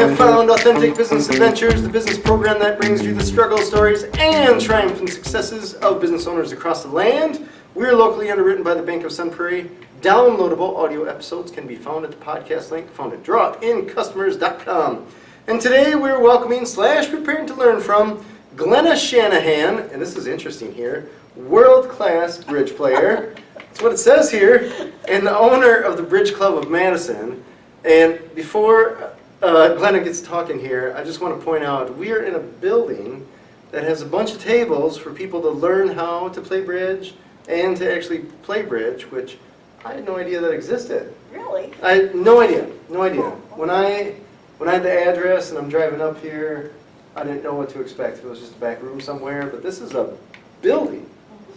have found Authentic Business Adventures, the business program that brings you the struggle stories and triumphant successes of business owners across the land. We're locally underwritten by the Bank of Sun Prairie. Downloadable audio episodes can be found at the podcast link found at drawIncustomers.com. And today we're welcoming / preparing to learn from Glenna Shanahan, and this is interesting here, world-class bridge player. That's what it says here, and the owner of the Bridge Club of Madison. And before Glenna gets talking here, I just want to point out we are in a building that has a bunch of tables for people to learn how to play bridge and to actually play bridge, which I had no idea that existed. Really? I had no idea, no idea. When I had the address and I'm driving up here, I didn't know what to expect. It was just a back room somewhere, but this is a building,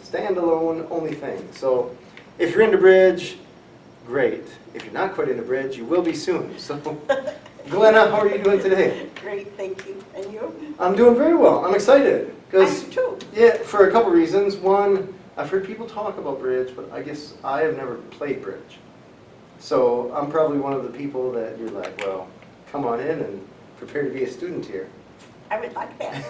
standalone only thing. So if you're into bridge, great. If you're not quite into bridge, you will be soon. So, Glenna, how are you doing today? Great, thank you. And you? I'm doing very well. I'm excited. I do too. Yeah, for a couple reasons. One, I've heard people talk about bridge, but I guess I have never played bridge. So I'm probably one of the people that you're like, well, come on in and prepare to be a student here. I would like that.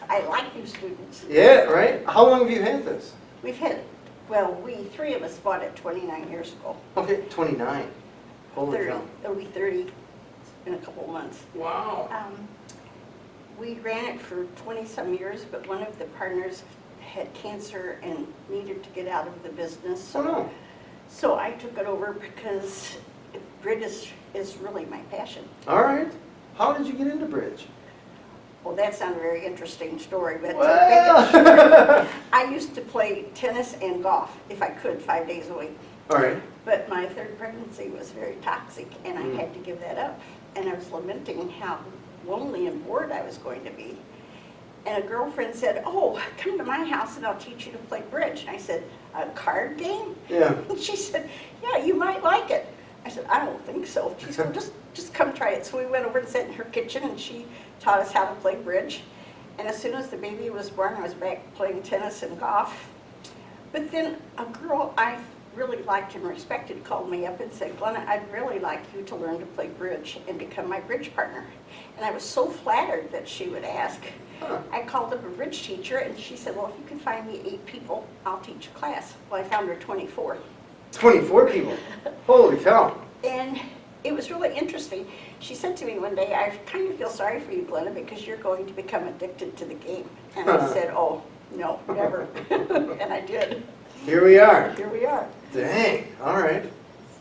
I like new students. Yeah, right? How long have you had this? We've had, well, we three of us bought it 29 years ago. Okay, 29. Holy 30. cow. It'll be 30 in a couple of months. Wow. We ran it for 20-some years, but one of the partners had cancer and needed to get out of the business. Oh, no. So I took it over because bridge is really my passion. All right. How did you get into bridge? Well, that's not a very interesting story, but Well. I used to play tennis and golf, if I could, 5 days a week. All right. But my third pregnancy was very toxic, and I had to give that up. And I was lamenting how lonely and bored I was going to be. And a girlfriend said, oh, come to my house and I'll teach you to play bridge. And I said, a card game? Yeah. And she said, yeah, you might like it. I said, I don't think so. She said, well, just come try it. So we went over and sat in her kitchen, and she taught us how to play bridge. And as soon as the baby was born, I was back playing tennis and golf. But then a girl I really liked and respected called me up and said, Glenna, I'd really like you to learn to play bridge and become my bridge partner. And I was so flattered that she would ask. Huh. I called up a bridge teacher, and she said, well, if you can find me 8 people, I'll teach a class. Well, I found her 24. 24 people. Holy cow. And it was really interesting. She said to me one day, I kind of feel sorry for you, Glenna, because you're going to become addicted to the game. And I said, oh, no, never. And I did. Here we are. Here we are. Dang. All right.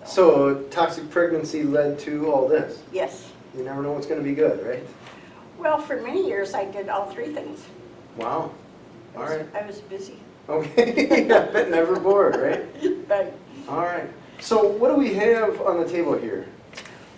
So toxic pregnancy led to all this. Yes. You never know what's going to be good, right? Well, for many years, I did all 3 things. Wow. All right. I was busy. Okay. I bet never bored, right? Right. All right. So what do we have on the table here?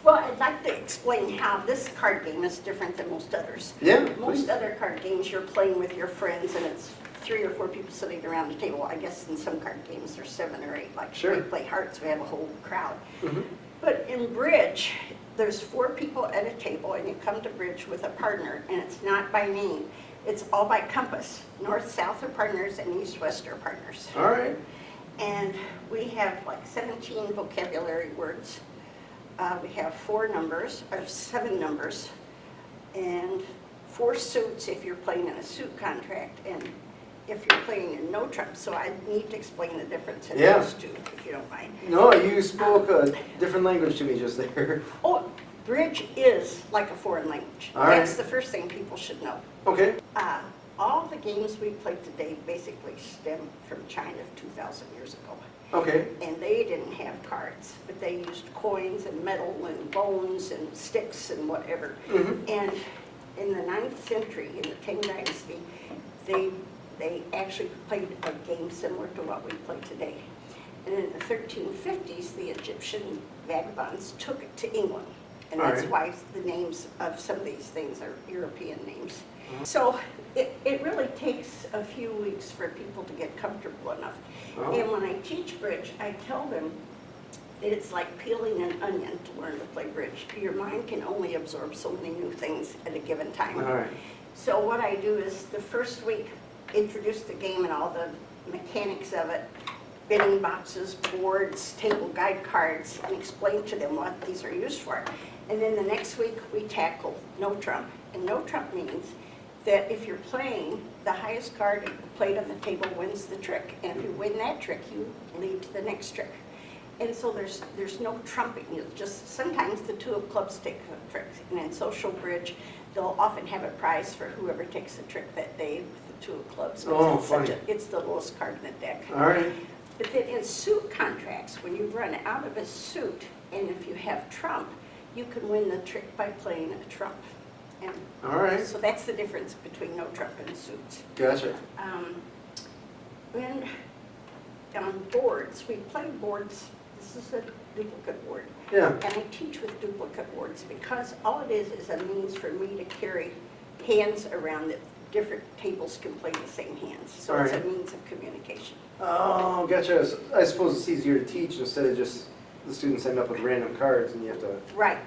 Well, I'd like to explain how this card game is different than most others. Yeah, Most please. other card games, you're playing with your friends, and it's 3 or 4 people sitting around the table. I guess in some card games there's 7 or 8. Like Sure. we play hearts, we have a whole crowd. Mm-hmm. But in bridge, there's 4 people at a table, and you come to bridge with a partner, and it's not by name. It's all by compass. North-south are partners, and east-west are partners. All right. And we have like 17 vocabulary words. We have 4 numbers, or 7 numbers, and 4 suits if you're playing in a suit contract, and if you're playing in no trump. So I need to explain the difference in those 2, if you don't mind. No, you spoke a different language to me just there. Oh, bridge is like a foreign language. All right. That's the first thing people should know. Okay. All the games we play today basically stem from China 2,000 years ago. Okay. And they didn't have cards, but they used coins and metal and bones and sticks and whatever. Mm-hmm. And in the 9th century, in the Tang Dynasty, they actually played a game similar to what we play today. And in the 1350s, the Egyptian vagabonds took it to England. And that's why the names of some of these things are European names. So it really takes a few weeks for people to get comfortable enough. Oh. And when I teach bridge, I tell them that it's like peeling an onion to learn to play bridge. Your mind can only absorb so many new things at a given time. All right. So what I do is the first week, introduce the game and all the mechanics of it, bidding boxes, boards, table guide cards, and explain to them what these are used for. And then the next week, we tackle no trump. And no trump means that if you're playing, the highest card played on the table wins the trick. And if you win that trick, you lead to the next trick. And so there's no trumping. It's just sometimes the two of clubs take the trick. And in social bridge, they'll often have a prize for whoever takes the trick that day with the two of clubs. Oh, funny. It's the lowest card in the deck. All right. But then in suit contracts, when you run out of a suit, and if you have trump, you can win the trick by playing a trump. And All right. so that's the difference between no trump and suits. Gotcha. When on boards, we play boards. This is a duplicate board. Yeah. And I teach with duplicate boards because all it is a means for me to carry hands around that different tables can play the same hands. So All it's right. a means of communication. Oh, gotcha. So I suppose it's easier to teach instead of just the students end up with random cards and you have to. Right.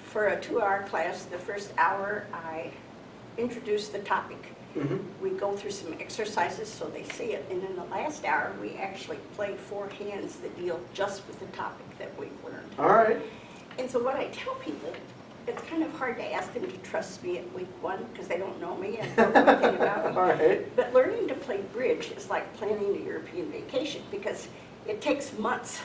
For a 2-hour class, the first hour, I introduce the topic. Mm-hmm. We go through some exercises so they see it. And in the last hour, we actually play 4 hands that deal just with the topic that we've learned. All right. And so what I tell people, it's kind of hard to ask them to trust me at week 1 because they don't know me and don't know anything about me. All right. But learning to play bridge is like planning a European vacation because it takes months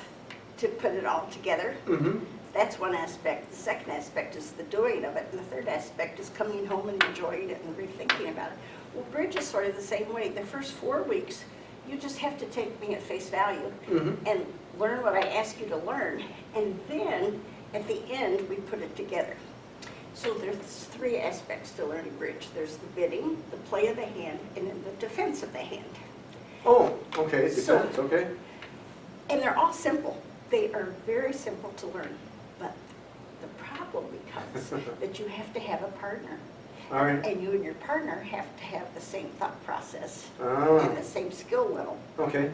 to put it all together. Mm-hmm. That's one aspect. The second aspect is the doing of it. And the third aspect is coming home and enjoying it and rethinking about it. Well, bridge is sort of the same way. The first 4 weeks, you just have to take me at face value Mm-hmm. and learn what I ask you to learn. And then at the end, we put it together. So there's 3 aspects to learning bridge. There's the bidding, the play of the hand, and then the defense of the hand. Oh, okay. So- Defense. Okay. And they're all simple. They are very simple to learn. But the problem becomes that you have to have a partner. All right. And you and your partner have to have the same thought process Oh. and the same skill level. Okay.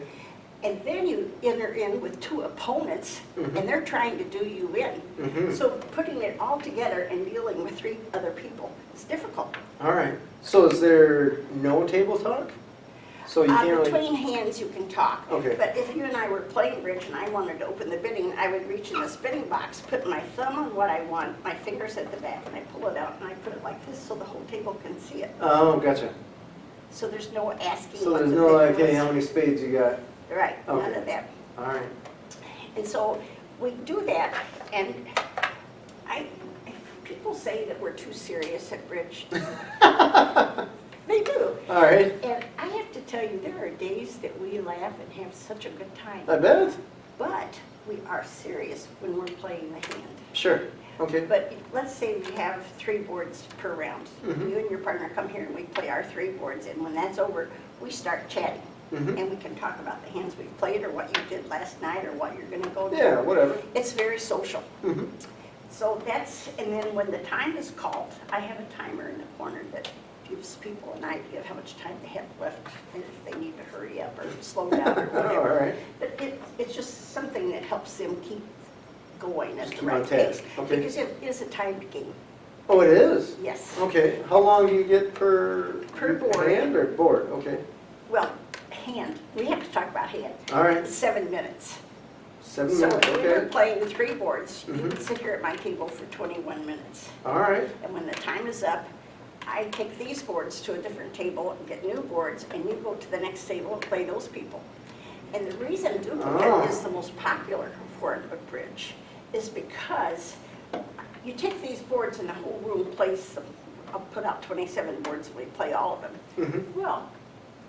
And then you enter in with 2 opponents, Mhm. and they're trying to do you in. Mm-hmm. So putting it all together and dealing with 3 other people is difficult. All right. So is there no table talk? So you can't really. Between hands, you can talk. Okay. But if you and I were playing bridge and I wanted to open the bidding, I would reach in the spinning box, put my thumb on what I want, my fingers at the back, and I pull it out and I put it like this so the whole table can see it. Oh, gotcha. So there's no asking So what there's the no like, bid hey, was. how many spades you got? Right, none Okay. of that. All right. And so we do that, and people say that we're too serious at bridge. They do. All right. And I have to tell you, there are days that we laugh and have such a good time. I bet. But we are serious when we're playing the hand. Sure. Okay. But let's say we have 3 boards per round. Mhm. You and your partner come here and we play our 3 boards, and when that's over, we start chatting. Mhm. And we can talk about the hands we played or what you did last night or what you're going to go do. Yeah. Whatever. It's very social. Mm-hmm. So that's, and then when the time is called, I have a timer in the corner that gives people an idea of how much time they have left and if they need to hurry up or slow down or All whatever. right. But it's just something that helps them keep going at Just the keep on right pace. task. Okay. Because it is a timed game, Oh, it is. yes. Okay. How long do you get per board. hand or board? Okay. Well, hand, we have to talk about hand. All right. 7 minutes. 7 So minutes. if we were Okay. playing 3 boards, you Mhm. would sit here at my table for 21 minutes. All right. And when the time is up, I take these boards to a different table and get new boards, and you go to the next table and play those people. And the reason duplicate Oh. is the most popular form of bridge is because you take these boards and the whole room plays them. I'll put out 27 boards and we play all of them. Mm-hmm. Well,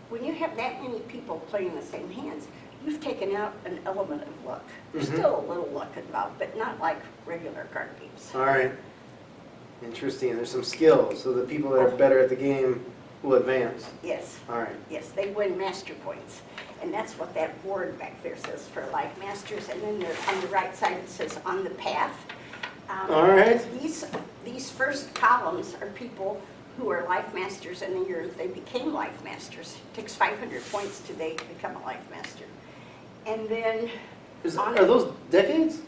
when you have that many people playing the same hands, you've taken out an element of luck. There's Mhm. still a little luck involved, but not like regular card games. All right. Interesting. There's some skill, so the people that are better at the game will advance. Yes. All right. Yes, they win master points. And that's what that board back there says for life masters. And then there, on the right side, it says on the path. All right. These first columns are people who are life masters in the year they became life masters. It takes 500 points today to become a life master. And then, Are those decades?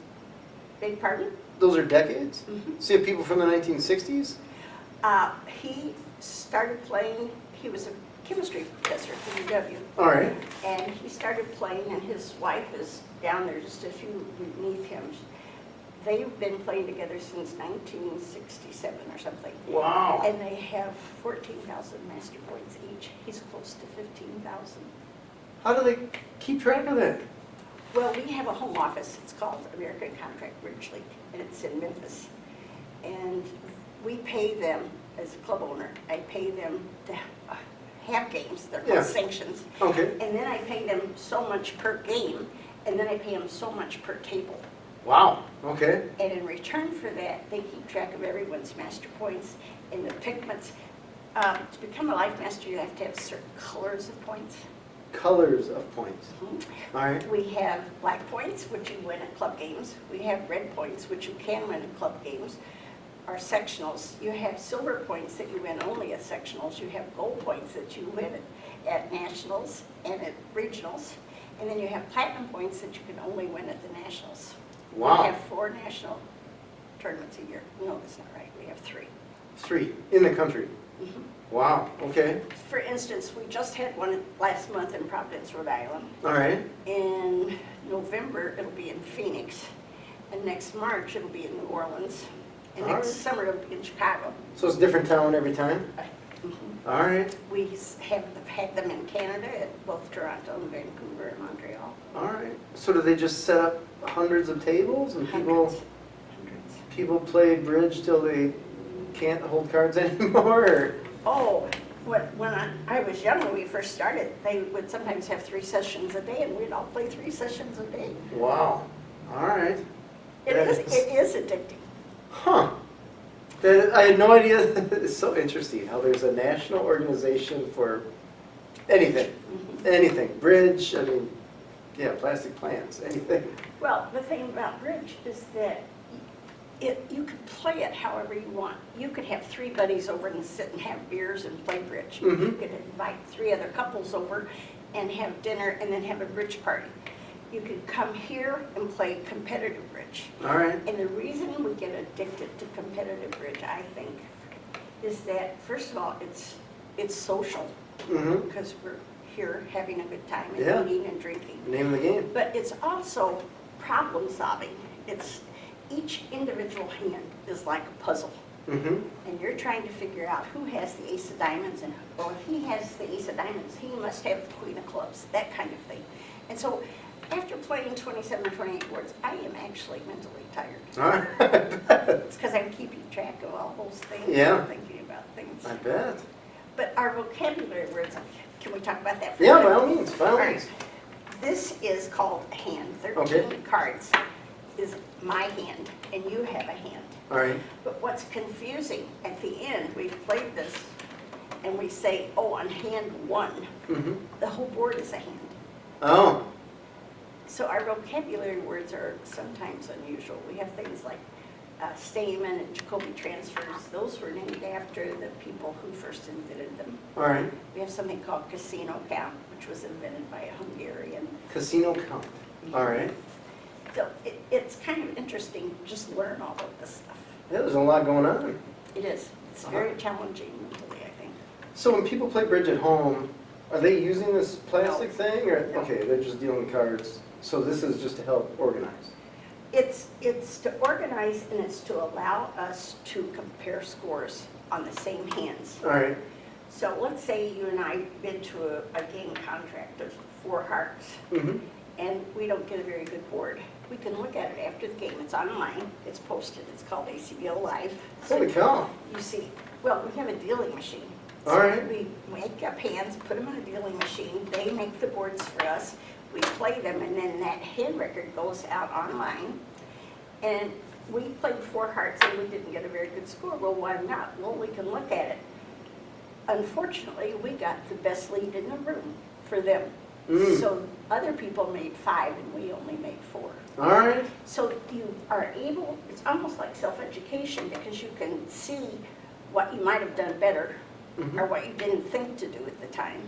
beg pardon? Those are decades? Mhm. So you have people from the 1960s? He started playing, he was a chemistry professor at UW. All right. And he started playing, and his wife is down there just a few beneath him. They've been playing together since 1967 or something. Wow. And they have 14,000 master points each. He's close to 15,000. How do they keep track of that? Well, we have a home office. It's called American Contract Bridge League, and it's in Memphis. And we pay them, as a club owner, I pay them to have games. They're called sanctions. Okay. And then I pay them so much per game, and then I pay them so much per table. Wow. Okay. And in return for that, they keep track of everyone's master points and the pigments. To become a life master, you have to have certain colors of points. Colors of points. Mm-hmm. All right. We have black points, which you win at club games. We have red points, which you can win at club games. Our sectionals, you have silver points that you win only at sectionals. You have gold points that you win at nationals and at regionals. And then you have platinum points that you can only win at the nationals. Wow. We have 4 national tournaments a year. No, that's not right. We have 3. 3 in the country. Mm-hmm. Wow. Okay. For instance, we just had one last month in Providence, Rhode Island. All right. In November, it'll be in Phoenix. And next March, it'll be in New Orleans. And next summer, it'll be in Chicago. So it's a different town every time? Mm-hmm. All right. We have had them in Canada at both Toronto and Vancouver and Montreal. All right. So do they just set up hundreds of tables and Hundreds. people play bridge till they can't hold cards anymore? Or? Oh, when I was young, when we first started, they would sometimes have 3 sessions a day, and we'd all play 3 sessions a day. Wow. All right. It is addicting. Huh. I had no idea. It's so interesting how there's a national organization for anything. Mm-hmm. Anything. Bridge, I mean, yeah, plastic plants, anything. Well, the thing about bridge is that you could play it however you want. You could have 3 buddies over and sit and have beers and play bridge. Mm-hmm. You could invite 3 other couples over and have dinner and then have a bridge party. You could come here and play competitive bridge. All right. And the reason we get addicted to competitive bridge, I think, is that, first of all, it's social, Mm-hmm. because we're here having a good time and Yeah. eating and drinking. Name of the game. But it's also problem solving. It's each individual hand is like a puzzle. Mm-hmm. And you're trying to figure out who has the ace of diamonds, and well, if he has the ace of diamonds, he must have the queen of clubs, that kind of thing. And so after playing 27 or 28 boards, I am actually mentally tired. All right. It's because I'm keeping track of all those things Yeah. and thinking about things. I bet. But our vocabulary words, can we talk about that for a Yeah, minute? by all means, by all All right. means. This is called a hand. 13 Okay. cards is my hand, and you have a hand. All right. But what's confusing, at the end, we've played this, and we say, oh, on hand 1, Mm-hmm. the whole board is a hand. Oh. So our vocabulary words are sometimes unusual. We have things like Stamen and Jacobi transfers. Those were named after the people who first invented them. All right. We have something called casino count, which was invented by a Hungarian. Casino count. All right. So it's kind of interesting to just learn all of this stuff. Yeah, there's a lot going on. It is. It's very challenging mentally, I think. So when people play bridge at home, are they using this plastic No. thing? Or No. okay, they're just dealing cards. So this is just to help organize. It's to organize, and it's to allow us to compare scores on the same hands. All right. So let's say you and I bid to a game contract of 4 hearts, Mm-hmm. and we don't get a very good board. We can look at it after the game. It's online. It's posted. It's called ACBO Live. So Holy cow. you see, well, we have a dealing machine. All right. So we make up hands, put them in a dealing machine. They make the boards for us. We play them, and then that hand record goes out online. And we played 4 hearts, and we didn't get a very good score. Well, why not? Well, we can look at it. Unfortunately, we got the best lead in the room for them. Mm. So other people made 5, and we only made 4. All right. So you are able, it's almost like self-education, because you can see what you might have done better, Mhm. or what you didn't think to do at the time.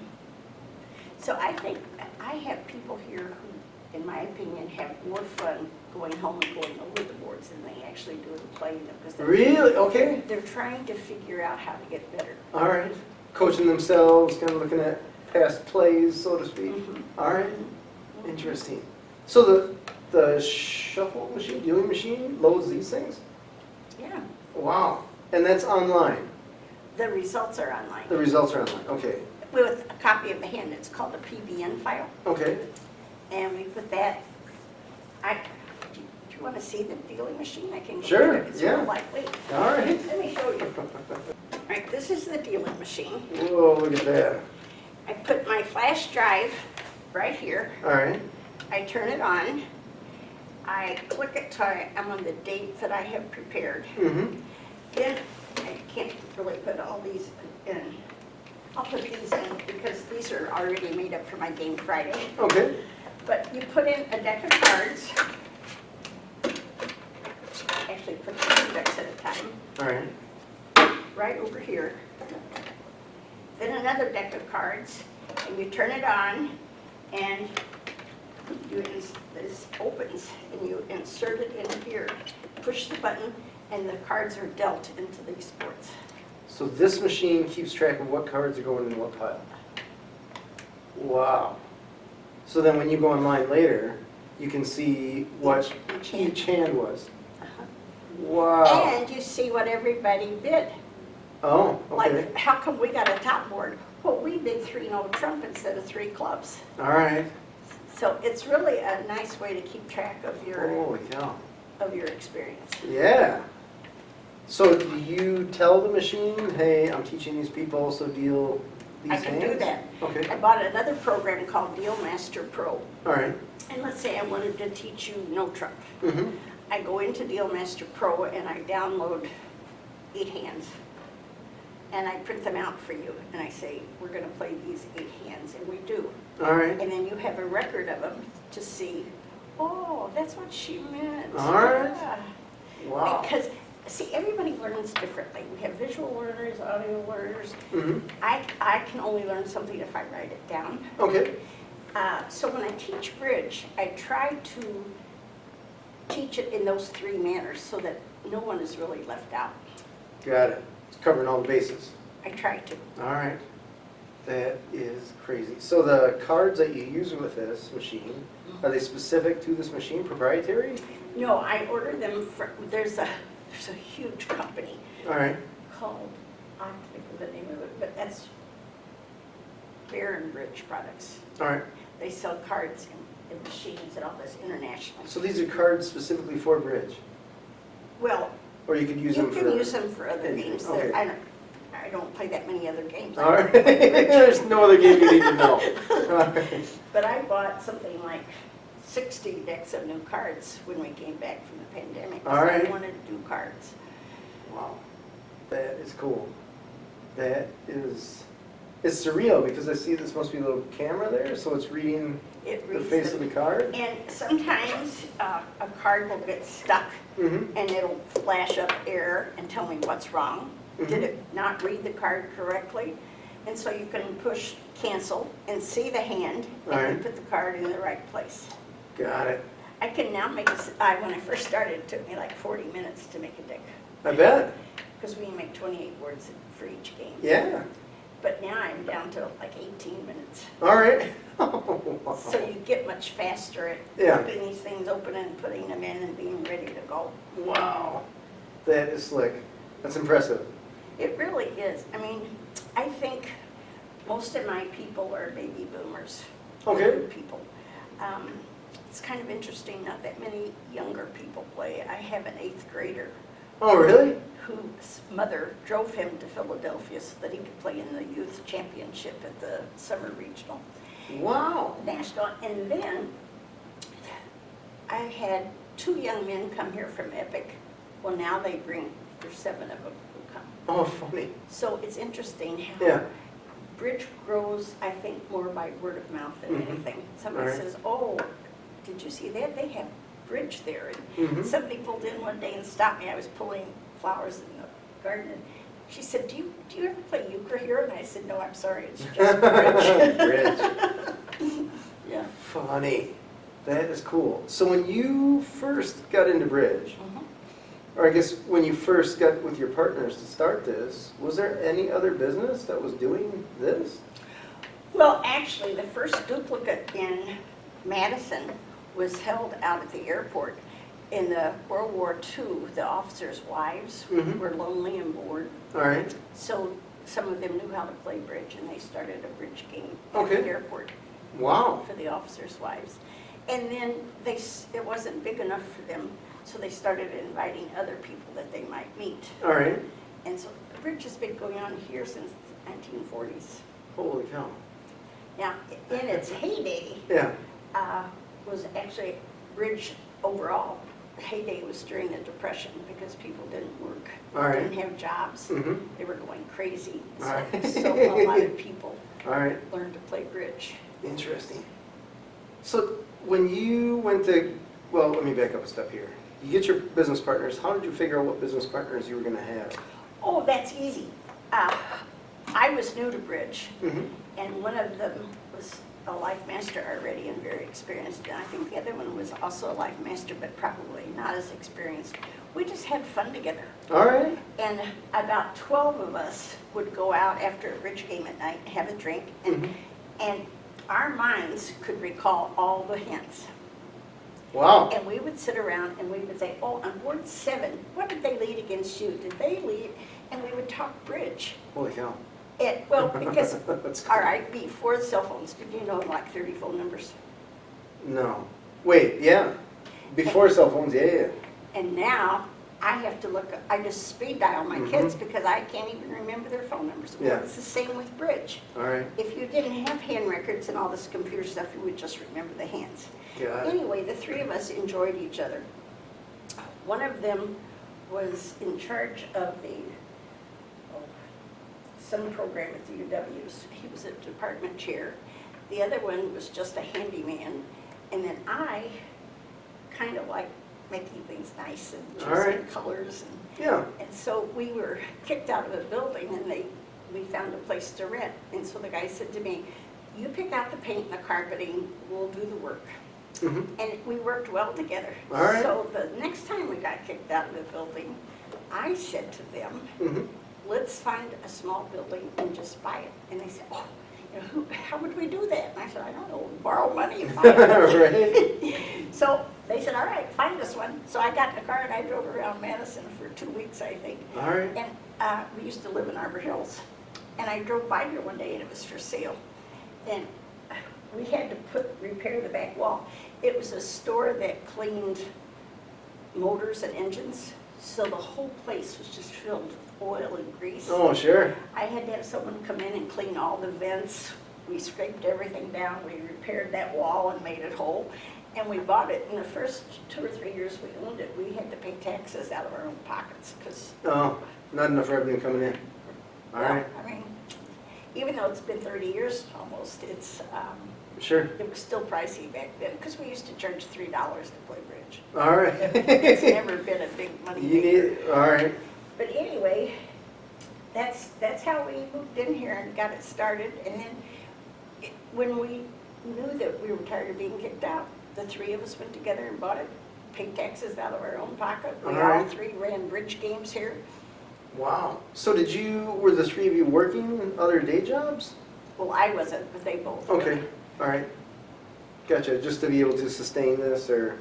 So I think I have people here who, in my opinion, have more fun going home and going over the boards than they actually do in playing them. Because Really? Okay. they're trying to figure out how to get better. All right. coaching themselves, kind of looking at past plays, so to speak. Mhm. All right, interesting. So the shuffle machine, dealing machine, loads these things? Yeah, Wow, and that's online? the results are online. The results are online, okay. With a copy of the hand, it's called a PBN file. Okay, And we put that, do you want to see the dealing machine? I can. Sure, It's yeah. real lightweight. all right. Let me show you. All right, this is the dealing machine. Whoa, look at that. I put my flash drive right here. All right, I turn it on. I click it till I'm on the date that I have prepared. mm-hmm, Then, I can't really put all these in. I'll put these in because these are already made up for my game Friday. okay, But you put in a deck of cards. Actually, put 2 decks at a time, all right, right over here. Then another deck of cards, and you turn it on, and this opens, and you insert it in here. Push the button, and the cards are dealt into these boards. so this machine keeps track of what cards are going in what pile? Wow. So then when you go online later, you can see what each hand was? Uh-huh. Wow. And you see what everybody bid. Oh, okay, Like, how come we got a top board? Well, we bid 3 no trump instead of 3 clubs. all right. So it's really a nice way to keep track of Holy cow. your experience. Yeah. So do you tell the machine, hey, I'm teaching these people, so deal these I hands? can do that. Okay, I bought another program called Deal Master Pro. all right. And let's say I wanted to teach you no trump. Mm-hmm. I go into Deal Master Pro and I download 8 hands. And I print them out for you. And I say, we're going to play these 8 hands. And we do. All right. And then you have a record of them to see, oh, that's what she meant. All right. Yeah. Wow. Because, see, everybody learns differently. We have visual learners, audio learners. Mm-hmm. I can only learn something if I write it down. Okay. So when I teach bridge, I try to teach it in those 3 manners so that no one is really left out. Got it. It's covering all the bases. I try to. All right. That is crazy. So the cards that you use with this machine, are they specific to this machine, proprietary? No, I order them from, there's a huge company All right. called, I have to think of the name of it, but that's Baron Bridge Products. All right. They sell cards and machines and all this internationally. So these are cards specifically for bridge? Well, Or you could use you them for... can use them for other anything. games. Okay. I don't play that many other games. All right. There's no other game you need to know. All right. But I bought something like 60 decks of new cards when we came back from the pandemic. All right. I wanted to do cards. Wow. That is cool. That is... It's surreal because I see this must be a little camera there, so it's reading It the reads face them. of the card. And sometimes a card will get stuck Mm-hmm. and it'll flash up error and tell me what's wrong. Mhm. Did it not read the card correctly? And so you can push cancel and see the hand and All right. you put the card in the right place. Got it. I can now make when I first started, it took me like 40 minutes to make a deck. I bet. Because we make 28 words for each game. Yeah. But now I'm down to like 18 minutes. All right. Wow. So you get much faster at Yeah. flipping these things open and putting them in and being ready to go. Wow. That is slick. That's impressive. It really is. I mean, I think most of my people are baby boomers. Okay. Older people. It's kind of interesting, not that many younger people play. I have an 8th grader Oh, really? whose mother drove him to Philadelphia so that he could play in the youth championship at the summer regional. Wow. National, and then I had 2 young men come here from Epic. Well, now there's 7 of them who come. Oh, funny. So it's interesting how Yeah. bridge grows, I think, more by word of mouth than Mhm. anything. Somebody Right. says, oh, did you see that? They have bridge there. And Mhm. somebody pulled in one day and stopped me. I was pulling flowers in the garden. And she said, do you ever play euchre here? And I said, no, I'm sorry, it's just bridge. Bridge. Yeah. Funny. That is cool. So when you first got into bridge, Mhm. Or I guess when you first got with your partners to start this, was there any other business that was doing this? Well, actually, the first duplicate in Madison was held out at the airport. In the World War II, the officers' wives were lonely and bored. All right. So some of them knew how to play bridge, and they started a bridge game at Okay. the airport Wow. for the officers' wives. And then it wasn't big enough for them, so they started inviting other people that they might meet. All right. And so the bridge has been going on here since the 1940s. Holy cow. Now, in its heyday, Yeah. was actually bridge overall. The heyday was during the Depression because people didn't work, All right. didn't have jobs. They were going crazy. All right. So a lot of people All right. learned to play bridge. Interesting. So when you went to, well, let me back up a step here. You get your business partners. How did you figure out what business partners you were going to have? Oh, that's easy. I was new to bridge, and one of them was a life master already and very experienced, and I think the other one was also a life master, but probably not as experienced. We just had fun together. All right. And about 12 of us would go out after a bridge game at night, have a drink, and our minds could recall all the hints. Wow. And we would sit around and we would say, oh, on board 7, what did they lead against you? Did they lead? And we would talk bridge. Holy cow. Well, because, That's cool. all right, before the cell phones, did you know like 30 phone numbers? No. Wait, yeah. Before cell phones, yeah. And now I have to look, I just speed dial my kids because I can't even remember their phone numbers. Well, Yeah. it's the same with bridge. All right. If you didn't have hand records and all this computer stuff, you would just remember the hands. Got it. Anyway, the three of us enjoyed each other. One of them was in charge of the some program at the UWs. He was a department chair. The other one was just a handyman. And then I kind of like making things nice and All right. choosing colors. Yeah. And so we were kicked out of a building and we found a place to rent. And so the guy said to me, you pick out the paint and the carpeting, we'll do the work. And we worked well together. All right. So the next time we got kicked out of the building, I said to them, let's find a small building and just buy it. And they said, oh, you know, how would we do that? And I said, I don't know, borrow money and buy it. Right. So they said, all right, find us one. So I got in the car and I drove around Madison for 2 weeks, I think. All right. And we used to live in Arbor Hills. And I drove by here one day and it was for sale. And we had to repair the back wall. It was a store that cleaned motors and engines. So the whole place was just filled with oil and grease. Oh, sure. I had to have someone come in and clean all the vents. We scraped everything down. We repaired that wall and made it whole. And we bought it. In the first 2 or 3 years we owned it, we had to pay taxes out of our own pockets because, Oh, not enough revenue coming in. All right. I mean, even though it's been 30 years almost, Sure. it was still pricey back then because we used to charge $3 to play bridge. All right. It's never been a big money You maker. need, all right. But anyway, that's how we moved in here and got it started. And then when we knew that we were tired of being kicked out, the three of us went together and bought it, paid taxes out of our own pocket. We All all right. three ran bridge games here. Wow. So were the three of you working in other day jobs? Well, I wasn't, but they both were. Okay. All right. Gotcha. Just to be able to sustain this or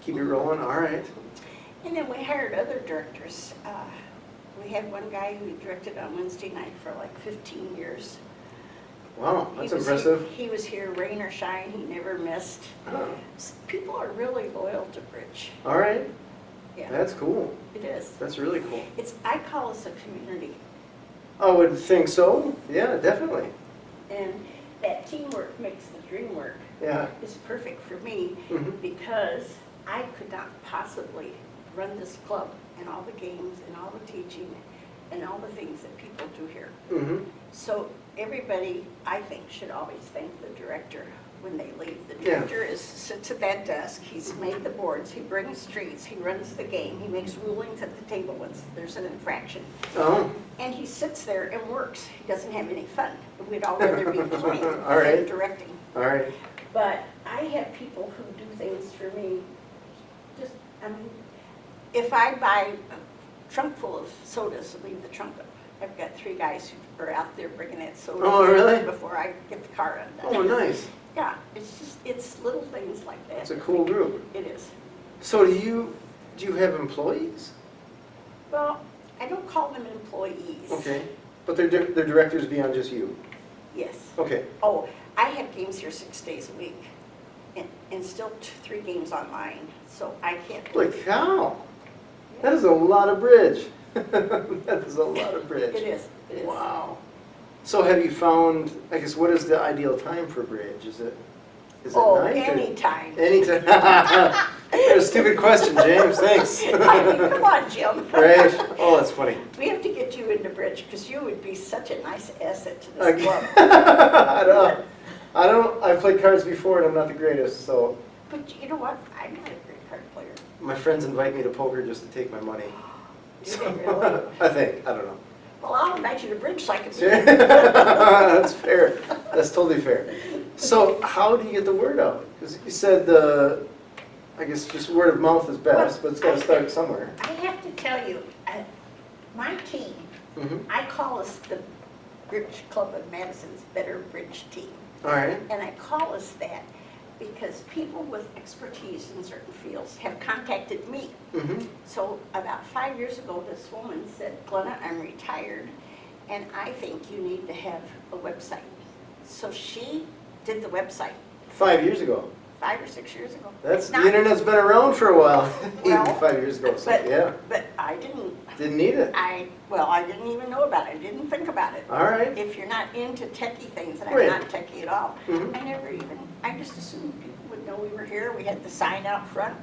keep it rolling? All right. And then we hired other directors. We had one guy who directed on Wednesday night for like 15 years. Wow. That's He was impressive. He was here, rain or shine, he never missed. Oh. People are really loyal to bridge. All right. Yeah, That's cool. it is. That's really cool. I call us a community. I would think so. Yeah, definitely. And that teamwork makes the dream work. Yeah. It's perfect for me because I could not possibly run this club and all the games and all the teaching and all the things that people do here. So everybody, I think, should always thank the director when they leave. The Yeah. director sits at that desk, he's made the boards, he brings streets, he runs the game, he makes rulings at the table once there's an infraction. Oh. And he sits there and works. He doesn't have any fun. We'd all rather be playing All right. than directing. All right. But I have people who do things for me. I mean, if I buy a trunk full of sodas and leave the trunk up, I've got 3 guys who are out there bringing that soda Oh, really? before I get the car undone. Oh, nice. Yeah, it's little things like that. It's a cool group. It is. So do you have employees? Well, I don't call them employees. Okay, but they're directors beyond just you. Yes. Okay. Oh, I have games here 6 days a week, and still 3 games online, so I can't. Holy cow! That is a lot of bridge. That is a lot of bridge. It is. It is. Wow. So have you found, I guess, what is the ideal time for bridge? Is it night? Anytime. Anytime. That's a stupid question, James. Thanks. I mean, come on, Jim. Right? Oh, that's funny. We have to get you into bridge because you would be such a nice asset to this club. I've played cards before and I'm not the greatest, so. But you know what? I'm not a great card player. My friends invite me to poker just to take my money. Do they really? I think. I don't know. Well, I'll invite you to bridge so I can see. That's fair. That's totally fair. So how do you get the word out? Because you said I guess just word of mouth is best, but it's got to start somewhere. I have to tell you, my team, I call us the Bridge Club of Madison's Better Bridge Team. All right. And I call us that because people with expertise in certain fields have contacted me. So about 5 years ago, this woman said, Glenna, I'm retired, and I think you need to have a website. So she did the website. 5 years ago. 5 or 6 years ago. The internet's been around for a while. Well, Even 5 years ago, so yeah. But I didn't. Didn't need it. I didn't even know about it. I didn't think about it. All right. If you're not into techie things, and Right. I'm not techie at all, I just assumed people would know we were here. We had the sign out front.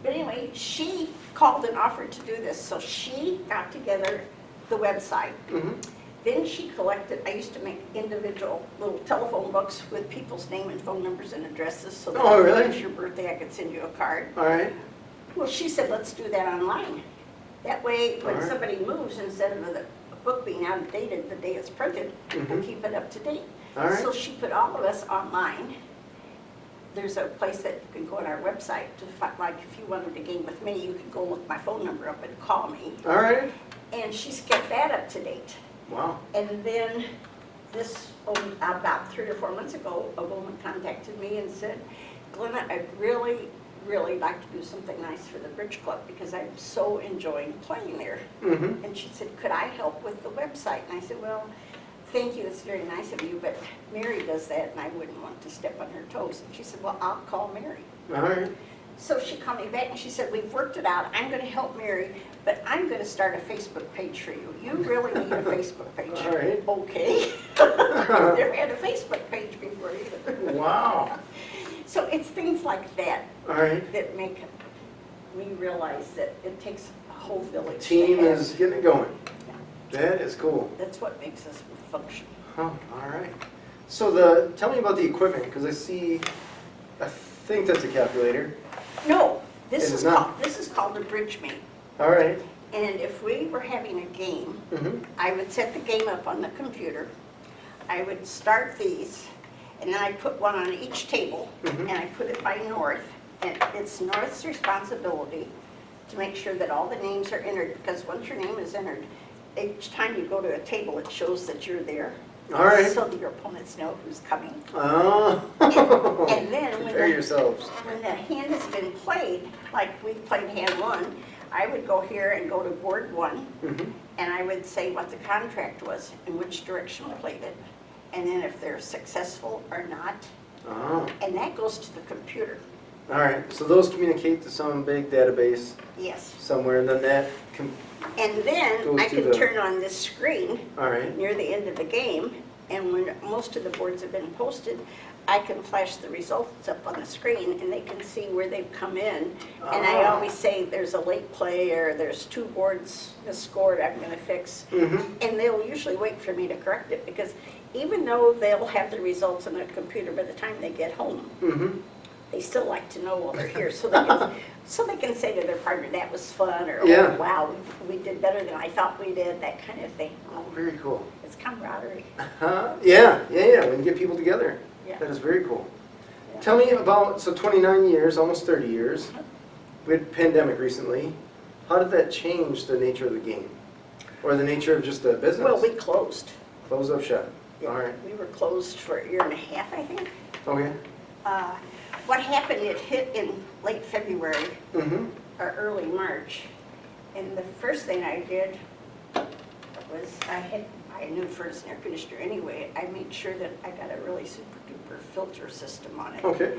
But anyway, she called and offered to do this. So she got together the website. Then she collected, I used to make individual little telephone books with people's name and phone numbers and addresses so that Oh, really? if it's your birthday, I could send you a card. All right. Well, she said, let's do that online. That way, when All right. somebody moves, instead of the book being outdated the day it's printed, we'll keep it up to date. All right. So she put all of us online. There's a place that you can go on our website to find, like if you wanted a game with me, you could go look my phone number up and call me. All right. And she's kept that up to date. Wow. And then about 3 or 4 months ago, a woman contacted me and said, Glenna, I'd really like to do something nice for the Bridge Club because I'm so enjoying playing there. And she said, could I help with the website? And I said, well, thank you, that's very nice of you, but Mary does that and I wouldn't want to step on her toes. And she said, well, I'll call Mary. All right. So she called me back and she said, we've worked it out. I'm going to help Mary, but I'm going to start a Facebook page for you. You really need a Facebook page. All right. Okay. I've never had a Facebook page before either. Wow. So it's things like that All right. that make me realize that it takes a whole village. Team to have. is getting it going. That is cool. That's what makes us function. Huh. All right. So tell me about the equipment because I think that's a calculator. No, It is this not. is called a bridge mate. All right. And if we were having a game, I would set the game up on the computer. I would start these, and then I put one on each table, and I put it by North. And it's North's responsibility to make sure that all the names are entered, because once your name is entered, each time you go to a table, it shows that you're there. All right. So that your opponents know who's coming. Oh. And then Prepare yourselves. when the hand has been played, like we played hand 1, I would go here and go to board 1, and I would say what the contract was and which direction we played it, and then if they're successful or not, and that goes to the computer. All right. So those communicate to some big database Yes. somewhere, and then that. And then Goes I to can the- turn on this screen All right. near the end of the game, and when most of the boards have been posted, I can flash the results up on the screen and they can see where they've come in. And I always say there's a late play or there's 2 boards scored I'm going to fix. And they'll usually wait for me to correct it because even though they'll have the results on their computer by the time they get home, they still like to know while they're here so they can say to their partner, that was fun, or Yeah. oh, wow, we did better than I thought we did, that kind of thing. Oh, very cool. It's camaraderie. Yeah. When you get people together. Yeah. That is very cool. Yeah. Tell me about, so 29 years, almost 30 years. We had a pandemic recently. How did that change the nature of the game? Or the nature of just the business? Well, we closed. Closed up shop. All right. We were closed for a year and a half, I think. Okay. What happened, it hit in late February Mm-hmm. or early March. And the first thing I did was I knew furnace and air conditioner anyway. I made sure that I got a really super duper filter system on it. Okay.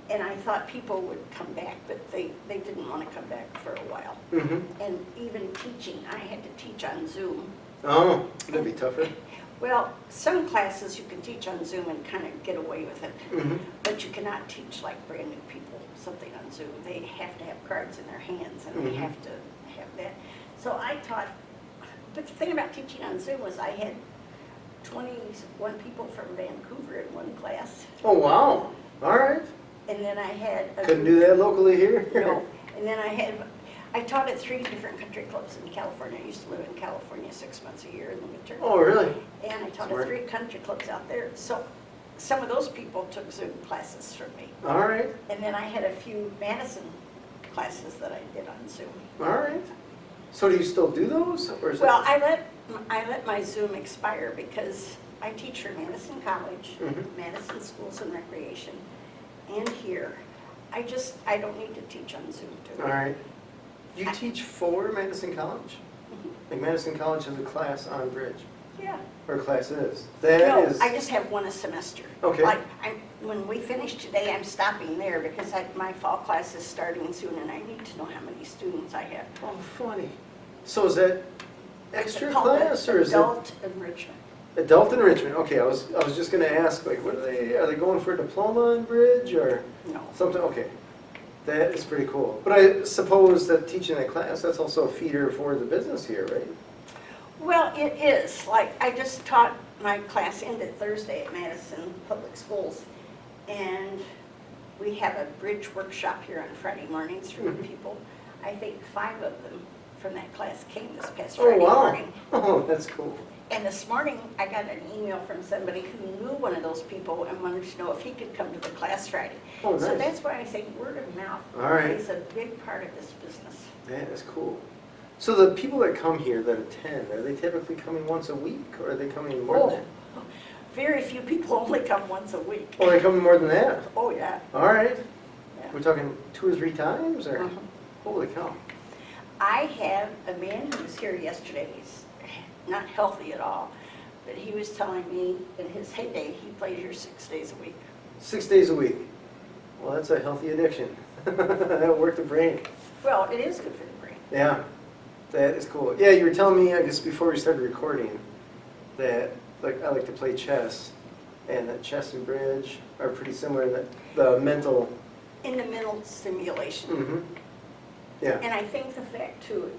And I thought people would come back, but they didn't want to come back for a while. Mm-hmm. And even teaching, I had to teach on Zoom. Oh, that'd be tougher. Well, some classes you can teach on Zoom and kind of get away with it, Mm-hmm. but you cannot teach like brand new people something on Zoom. They have to have cards in their hands and they Mhm. have to have that. So I taught, but the thing about teaching on Zoom was I had 21 people from Vancouver in one class, Oh, wow. All right. and then I had a Couldn't do that locally here? No, and then I taught at 3 different country clubs in California. I used to live in California 6 months a year in the winter. Oh, really? And I taught Smart. at 3 country clubs out there. So some of those people took Zoom classes from me. All right. And then I had a few Madison classes that I did on Zoom. All right. So do you still do those? Or is Well, I let my Zoom expire because I teach for Madison College, Mhm. Madison Schools and Recreation, and here. I don't need to teach on Zoom, do All I? right. You teach for Madison College? Mhm. Like Madison College has a class on bridge, Yeah. or class is. That is. No, I just have one a semester. Okay. Like, when we finish today, I'm stopping there because my fall class is starting soon and I need to know how many students I have. Oh, funny. So is that extra It's called class or is it Adult enrichment. adult enrichment? Okay, I was just gonna ask, like, what are they going for a diploma on bridge or No. something? Okay, that is pretty cool. But I suppose that teaching that class, that's also a feeder for the business here, right? Well, it is. Like, I just taught, my class ended Thursday at Madison Public Schools. And we have a bridge workshop here on Friday mornings for new Mhm. people. I think 5 of them from that class came this past Oh, Friday wow. morning. Oh, that's cool. And this morning, I got an email from somebody who knew one of those people and wanted to know if he could come to the class Friday. Oh, So nice. that's why I say word of mouth All right. is a big part of this business. That is cool. So the people that come here that attend, are they typically coming once a week or are they coming more than that? Oh, very few people only come once a week. Oh, they come more than that? Oh, yeah. All right. Yeah. We're talking 2 or 3 times or? Mhm. Holy cow. I have a man who was here yesterday. He's not healthy at all, but he was telling me in his heyday, he played here 6 days a week. 6 days a week. Well, that's a healthy addiction. That'll work the brain. Well, it is good for the brain. Yeah, that is cool. Yeah, you were telling me, I guess before we started recording, that like I like to play chess, and that chess and bridge are pretty similar in that the mental. In the mental stimulation. Mm-hmm. Yeah. And I think the fact too,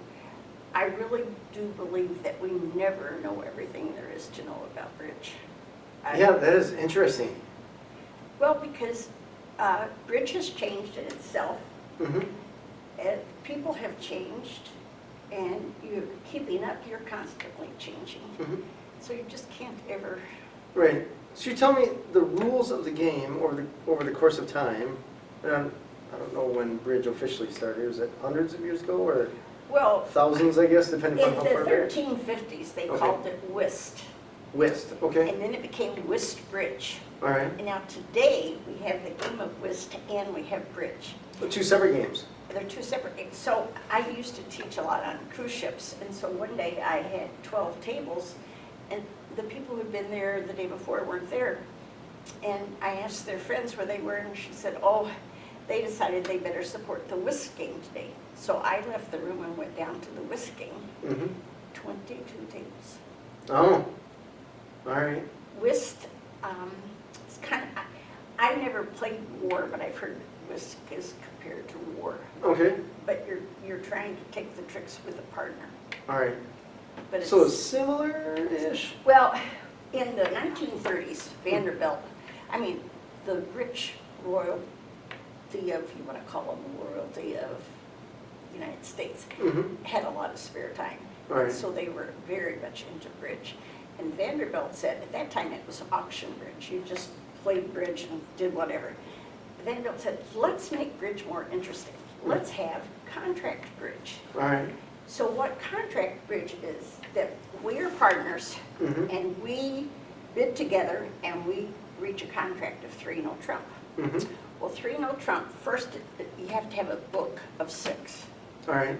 I really do believe that we never know everything there is to know about bridge. Yeah, that is interesting. Well, because bridge has changed in itself. Mm-hmm. People have changed, and you're keeping up, you're constantly changing. Mm-hmm. So you just can't ever, Right. So you tell me the rules of the game over the course of time. And I don't know when bridge officially started. Was it hundreds of years ago or well, thousands? I guess depending in on the how far back. 1350s, they Okay. called it whist. Whist. Okay. And then it became whist bridge. All right. And now today, we have the game of whist and we have bridge. So 2 separate games. They're 2 separate games. So I used to teach a lot on cruise ships, and so one day I had 12 tables, and the people who'd been there the day before weren't there. And I asked their friends where they were, and she said, oh, they decided they better support the whist game today. So I left the room and went down to the whist game. Mm-hmm. 22 tables. Oh. All right. Whist, it's kind of, I never played war, but I've heard whist is compared to war. Okay. But you're trying to take the tricks with a partner. All right. But So it's similar-ish? well, in the 1930s, Vanderbilt, I mean, the rich royalty of, you want to call them royalty of the United States, Mm-hmm. had a lot of spare time. All right. So they were very much into bridge. And Vanderbilt said, at that time it was auction bridge. You just played bridge and did whatever. Vanderbilt said, let's make bridge more interesting. Let's have contract bridge. All right. So what contract bridge is, that we are partners, Mhm. and we bid together, and we reach a contract of 3 no trump. Mhm. Well, 3 no trump, first you have to have a book of 6. All right.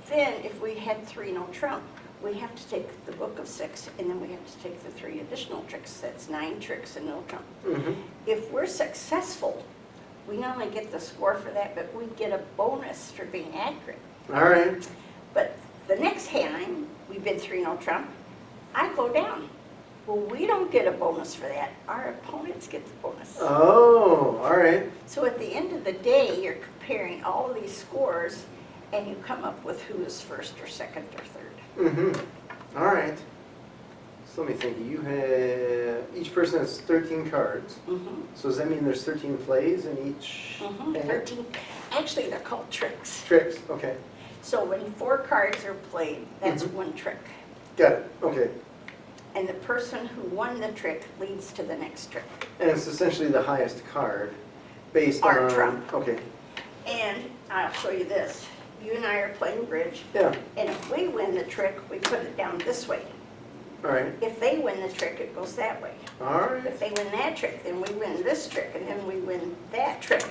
Then if we had 3 no trump, we have to take the book of 6, and then we have to take the 3 additional tricks. That's 9 tricks and no trump. Mhm. If we're successful, we not only get the score for that, but we get a bonus for being accurate. All right. But the next hand, we bid 3 no trump, I go down. Well, we don't get a bonus for that. Our opponents get the bonus. Oh, all right. So at the end of the day, you're comparing all of these scores, and you come up with who is first or second or third. Mm-hmm. All right. So let me think. You have, each person has 13 cards. Mm-hmm. So does that mean there's 13 plays in each Mm-hmm. hand? 13. Actually, they're called tricks. Tricks. Okay. So when 4 cards are played, that's Mhm. 1 trick. Got it. Okay. And the person who won the trick leads to the next trick. And it's essentially the highest card based Our on... trump. Okay. And I'll show you this. You and I are playing bridge, Yeah. and if we win the trick, we put it down this way. All right. If they win the trick, it goes that way. All right. If they win that trick, then we win this trick, and then we win that trick.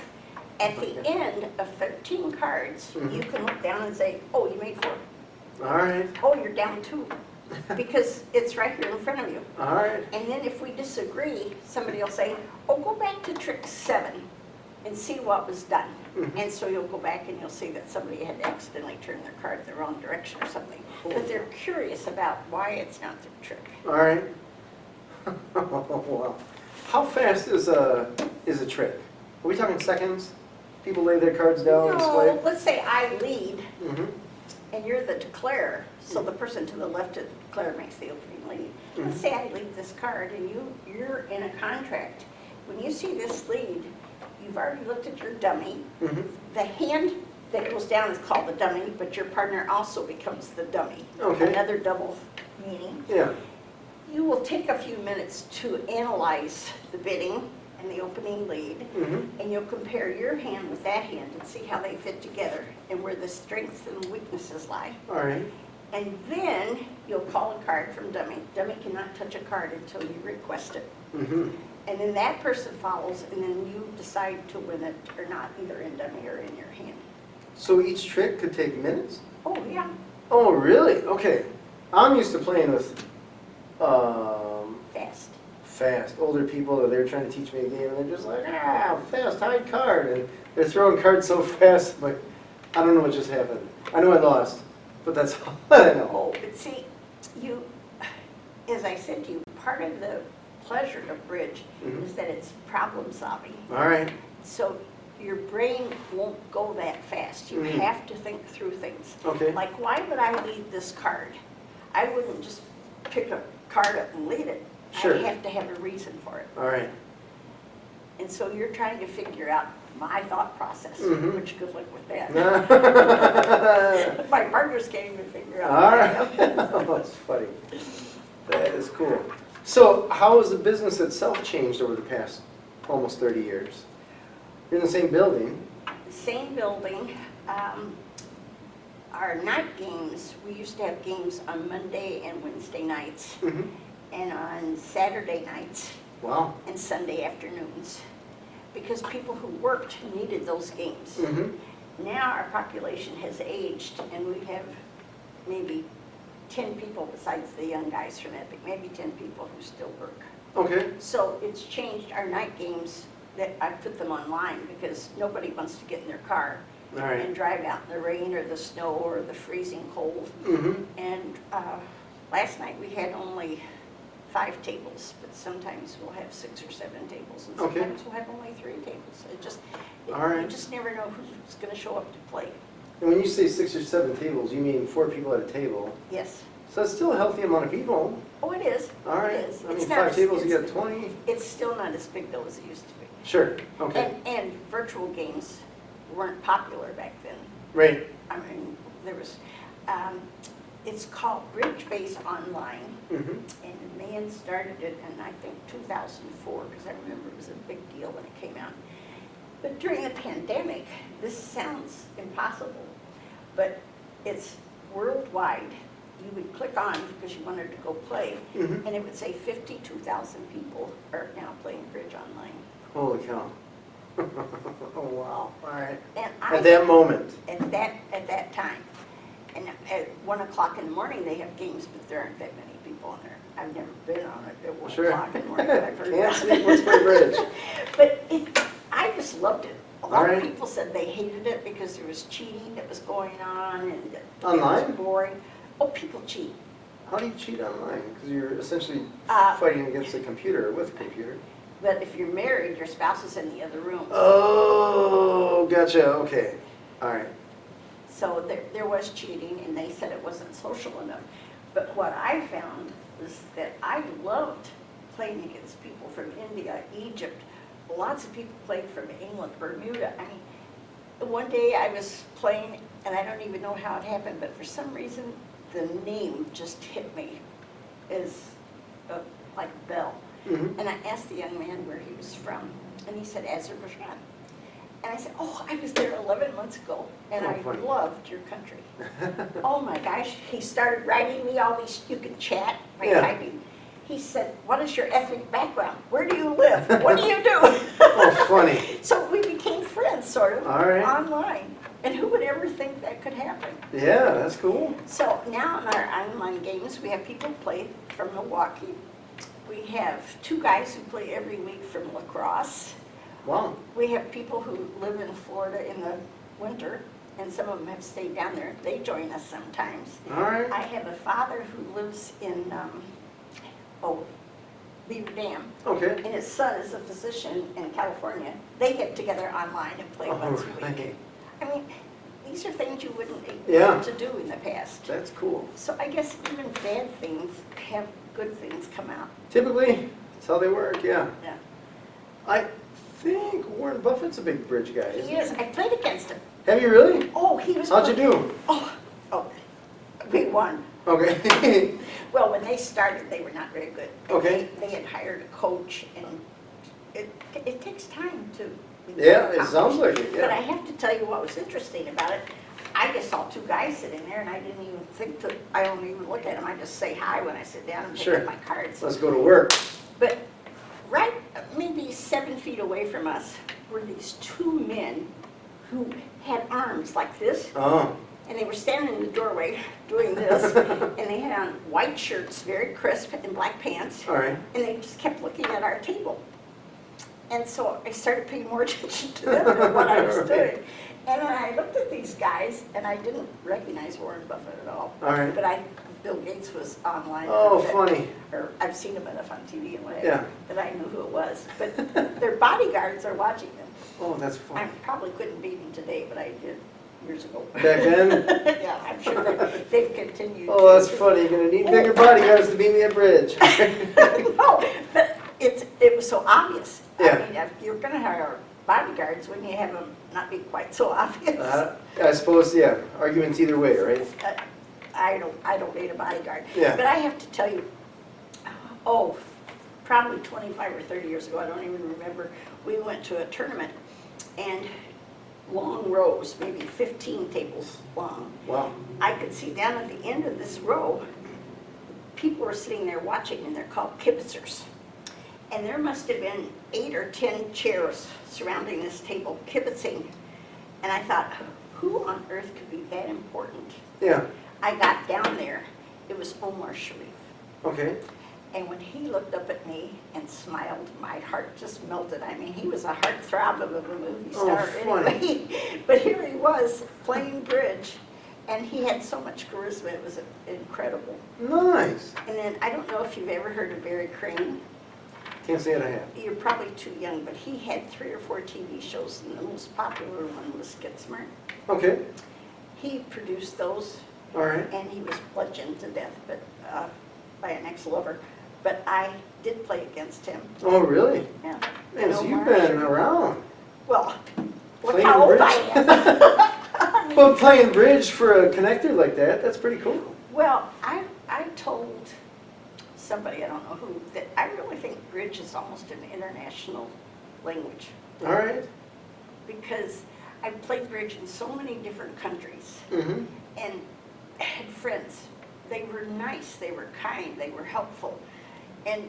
At the Okay. end of 13 cards, Mhm. you can look down and say, oh, you made 4. All right. Oh, you're down 2. Because it's right here in front of you. All right. And then if we disagree, somebody will say, oh, go back to trick 7 and see what was done. Mhm. And so you'll go back and you'll see that somebody had accidentally turned their card the wrong direction or something. But they're curious about why it's not their trick. All right. Wow. How fast is a trick? Are we talking seconds? People lay their cards down and No, play? let's say I lead Mm-hmm. and you're the declarer, so the person to the left of the declarer makes the opening lead. Let's say I lead this card and you're in a contract. When you see this lead, you've already looked at your dummy. Mm-hmm. The hand that goes down is called the dummy, but your partner also becomes the dummy. Okay. Another double meaning. Yeah. You will take a few minutes to analyze the bidding and the opening lead, Mm-hmm. and you'll compare your hand with that hand and see how they fit together and where the strengths and weaknesses lie. All right. And then you'll call a card from dummy. Dummy cannot touch a card until you request it. Mm-hmm. And then that person follows, and then you decide to win it or not, either in dummy or in your hand. So each trick could take minutes? Oh, yeah. Oh, really? Okay. I'm used to playing with Fast. fast older people that they're trying to teach me a game, and they're just like, fast, high card, and they're throwing cards so fast. I'm like, I don't know what just happened. I know I lost, but that's all I know. Oh, but see, you, as I said to you, part of the pleasure of bridge Mhm. is that it's problem solving. All right. So your brain won't go that fast. You Mhm. have to think through things. Okay. Like, why would I lead this card? I wouldn't just pick a card up and lead it. Sure. I have to have a reason for it. All right. And so you're trying to figure out my thought process, Mhm. which good luck with that. All My partners can't even figure out right. that. Oh, that's funny. That is cool. So how has the business itself changed over the past almost 30 years? You're in the same building. Same building. Our night games, we used to have games on Monday and Wednesday nights, Mm-hmm. and on Saturday nights Wow. and Sunday afternoons, because people who worked needed those games. Mm-hmm. Now our population has aged, and we have maybe 10 people besides the young guys from Epic, maybe 10 people who still work. Okay. So it's changed our night games, that I put them online because nobody wants to get in their car All right. and drive out in the rain or the snow or the freezing cold. Mm-hmm. And last night we had only 5 tables, but sometimes we'll have 6 or 7 tables, and Okay. sometimes we'll have only 3 tables. All right. You just never know who's going to show up to play. And when you say 6 or 7 tables, you mean 4 people at a table. Yes. So that's still a healthy amount of people. Oh, it is. All right. It is. I mean, It's not 5 as- tables, you it's- get 20. It's still not as big though as it used to be. Sure. Okay. And virtual games weren't popular back then. Right. I mean, there was, it's called Bridge Base Online, Mm-hmm. and the man started it in, I think, 2004, because I remember it was a big deal when it came out. But during the pandemic, this sounds impossible, but it's worldwide. You would click on because you wanted to go play, Mhm. and it would say 52,000 people are now playing bridge online. Holy cow. Oh, wow. All right. And At that moment. At that time. And at 1 o'clock in the morning, they have games, but there aren't that many people in there. I've never been on it at 1 Sure. o'clock in the morning, but I've heard Can't about sleep, it. let's play bridge. But I just loved it. A lot All of right. people said they hated it because there was cheating that was going on and it Online? was boring. Oh, people cheat. How do you cheat online? Because you're essentially Uh, fighting against a computer or with a computer. But if you're married, your spouse is in the other room. Oh, gotcha. Okay. All right. So there was cheating, and they said it wasn't social enough. But what I found was that I loved playing against people from India, Egypt. Lots of people played from England, Bermuda. I mean, one day I was playing, and I don't even know how it happened, but for some reason, the name just hit me as like a bell. Mhm. And I asked the young man where he was from, and he said Azerbaijan. And I said, oh, I was there 11 months ago, and Oh, I funny. loved your country. Oh my gosh, he started writing me all these, you can chat by Yeah. typing. He said, what is your ethnic background? Where do you live? What do you do? Oh, funny. So we became friends, sort of, All right. online. And who would ever think that could happen? Yeah, that's cool. So now in our online games, we have people play from Milwaukee. We have 2 guys who play every week from lacrosse. Wow. We have people who live in Florida in the winter, and some of them have stayed down there. They join us sometimes. All right. I have a father who lives in Beaver Dam, Okay. and his son is a physician in California. They get together online and play Oh, once a week. right. I mean, these are things you wouldn't be Yeah. able to do in the past. That's cool. So I guess even bad things have good things come out. Typically, that's how they work, yeah. Yeah. I think Warren Buffett's a big bridge guy, isn't He is. I played against him. Have you really? Oh, he was. How'd you do? Oh, we won. Okay. Well, when they started, they were not very good. And Okay. They had hired a coach, and it takes time to. Yeah, it sounds like it, But I yeah. have to tell you what was interesting about it. I just saw 2 guys sitting there, and I didn't even think to. I don't even look at them. I just say hi when I sit down and Sure. pick up my cards. Let's go to work. But right, maybe 7 feet away from us were these 2 men who had arms like this. Oh, And they were standing in the doorway doing this, and they had on white shirts, very crisp, and black pants, all right. and they just kept looking at our table. And so I started paying more attention to them than what I was doing. And then I looked at these guys, and I didn't recognize Warren Buffett at all. All right. But Bill Gates was online. Oh, that- funny. Or I've seen him enough on TV and whatever, Yeah. that I knew who it was. But their bodyguards are watching them. Oh, that's I funny. probably couldn't beat them today, but I did years ago. Back then? Yeah, I'm sure they've continued. Oh, that's funny. You're gonna need bigger bodyguards to beat me at bridge. No, but it was so obvious. Yeah. I mean, if you're gonna hire bodyguards, wouldn't you have them not be quite so obvious? I suppose, yeah. Arguments either way, right? I don't need a bodyguard. Yeah. But I have to tell you, probably 25 or 30 years ago, I don't even remember, we went to a tournament, and long rows, maybe 15 tables long. Wow. I could see down at the end of this row, people were sitting there watching, and they're called kibitzers. And there must have been 8 or 10 chairs surrounding this table kibitzing. And I thought, who on earth could be that important? Yeah. I got down there, it was Omar Sharif. Okay. And when he looked up at me and smiled, my heart just melted. I mean, he was a heartthrob of a movie star funny. anyway. But here he was playing bridge, and he had so much charisma, it was incredible. Nice. And then, I don't know if you've ever heard of Barry Crane. Can't say it I have. You're probably too young, but he had 3 or 4 TV shows, and the most popular one was Get Smart. Okay. He produced those, All right. and he was bludgeoned to death by an ex-lover. But I did play against him. Oh, really? Yeah. Man, so And you've Omar been Sharif. around. Well, look Playing how old bridge? I am. But playing bridge for a connector like that, that's pretty cool. Well, I told somebody, I don't know who, that I really think bridge is almost an international language. All right. Because I played bridge in so many different countries Mm-hmm. and had friends. They were nice, they were kind, they were helpful. And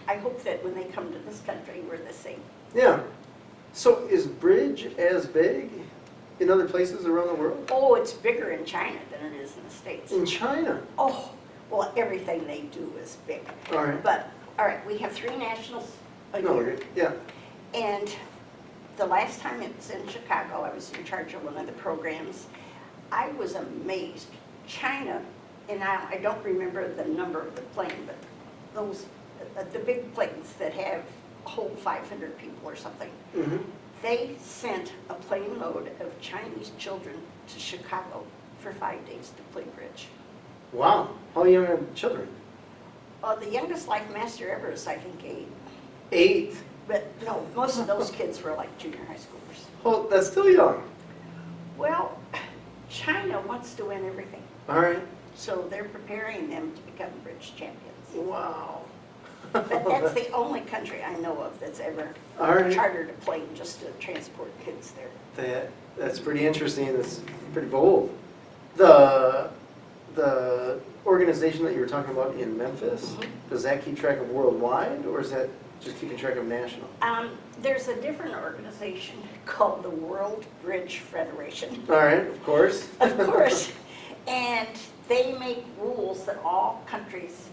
I hope that when they come to this country, we're the same. Yeah. So is bridge as big in other places around the world? Oh, it's bigger in China than it is in the States. In China? Oh, well, everything they do is big. All right. But, all right, we have 3 nationals a No, year. okay. Yeah. And the last time it was in Chicago, I was in charge of one of the programs. I was amazed. China, and I don't remember the number of the plane, but those, the big planes that have hold 500 people or something, Mm-hmm. they sent a plane load of Chinese children to Chicago for 5 days to play bridge. Wow. How young are the children? The youngest life master ever is, I think, 8. 8. But no, most of those kids were like junior high schoolers. Oh, that's still young. Well, China wants to win everything, All right. so they're preparing them to become bridge champions. Wow. But that's the only country I know of that's ever All right. chartered a plane just to transport kids there. That's pretty interesting. That's pretty bold. The organization that you were talking about in Memphis, Mhm. does that keep track of worldwide, or is that just keeping track of national? There's a different organization called the World Bridge Federation. All right, of course. Of course. And they make rules that all countries,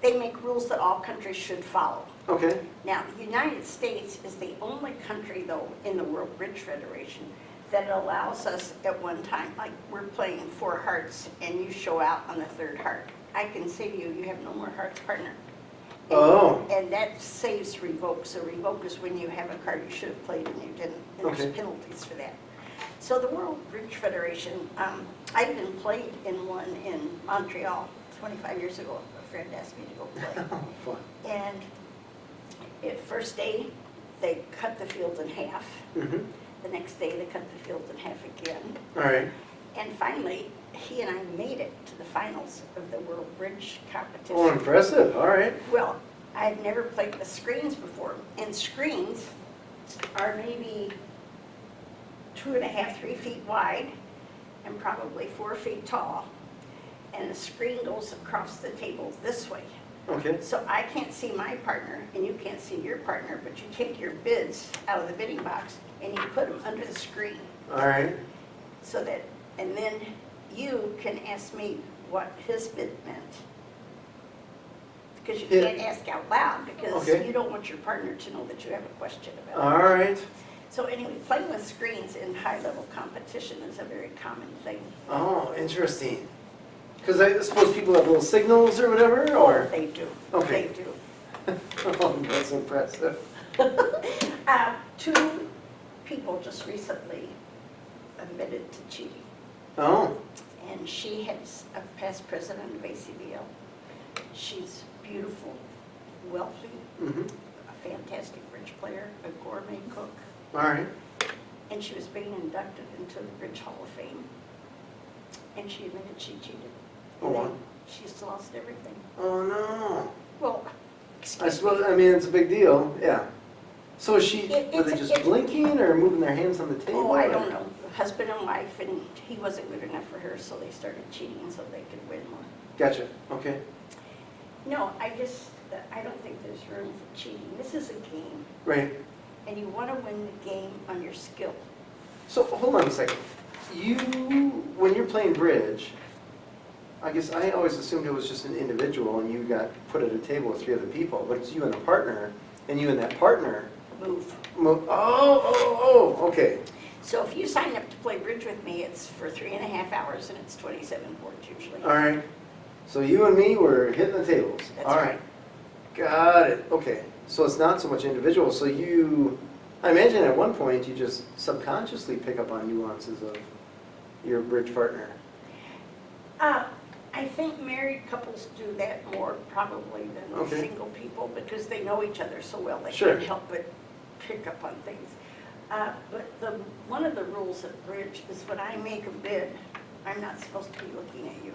they make rules that all countries should follow. Okay. Now, the United States is the only country, though, in the World Bridge Federation that allows us at one time, like we're playing 4 hearts and you show out on the 3rd heart. I can say to you, you have no more hearts, partner. And, Oh. And that saves revoke. So revoke is when you have a card you should have played and you didn't. And Okay. there's penalties for that. So the World Bridge Federation, I even played in one in Montreal 25 years ago. A friend asked me to go play. Oh, fun. And first day, they cut the field in half. Mm-hmm. The next day, they cut the field in half again. All right. And finally, he and I made it to the finals of the World Bridge competition. Oh, impressive. All right. Well, I had never played with screens before, and screens are maybe 2.5, 3 feet wide, and probably 4 feet tall. And the screen goes across the table this way. Okay. So I can't see my partner, and you can't see your partner, but you take your bids out of the bidding box, and you put them under the screen, All right. so that, and then you can ask me what his bid meant. Because you Yeah. can't ask out loud, because Okay. you don't want your partner to know that you have a question about it. All right. So anyway, playing with screens in high-level competition is a very common thing. Oh, interesting. Because I suppose people have little signals or whatever, or? They do. Okay. They do. Oh, that's impressive. 2 people just recently admitted to cheating. Oh, And she is a past president of ACBL. She's beautiful, wealthy, mm-hmm. a fantastic bridge player, a gourmet cook, All right. and she was being inducted into the Bridge Hall of Fame. And she admitted she cheated. Oh, wow. She's lost everything. Oh, no. Well, I excuse suppose, me. I mean, it's a big deal, yeah. So is she, were they It's- just blinking or moving their hands on the table? Oh, I or- don't know. Husband and wife, and he wasn't good enough for her, so they started cheating so they could win more. Gotcha, okay. No, I don't think there's room for cheating. This is a game, Right. and you want to win the game on your skill. So, hold on a second. When you're playing bridge, I guess I always assumed it was just an individual and you got put at a table with 3 other people, but it's you and a partner, and you and that partner Move. okay. So if you sign up to play bridge with me, it's for 3.5 hours, and it's 27 boards usually. All right. So you and me were hitting the tables. That's All right. Got it. Okay. So it's not so much individual. So I imagine at one point you just subconsciously pick up on nuances of your bridge partner. I think married couples do that more probably than Okay. single people, because they know each other so well they Sure. can't help but pick up on things. But one of the rules at bridge is when I make a bid, I'm not supposed to be looking at you.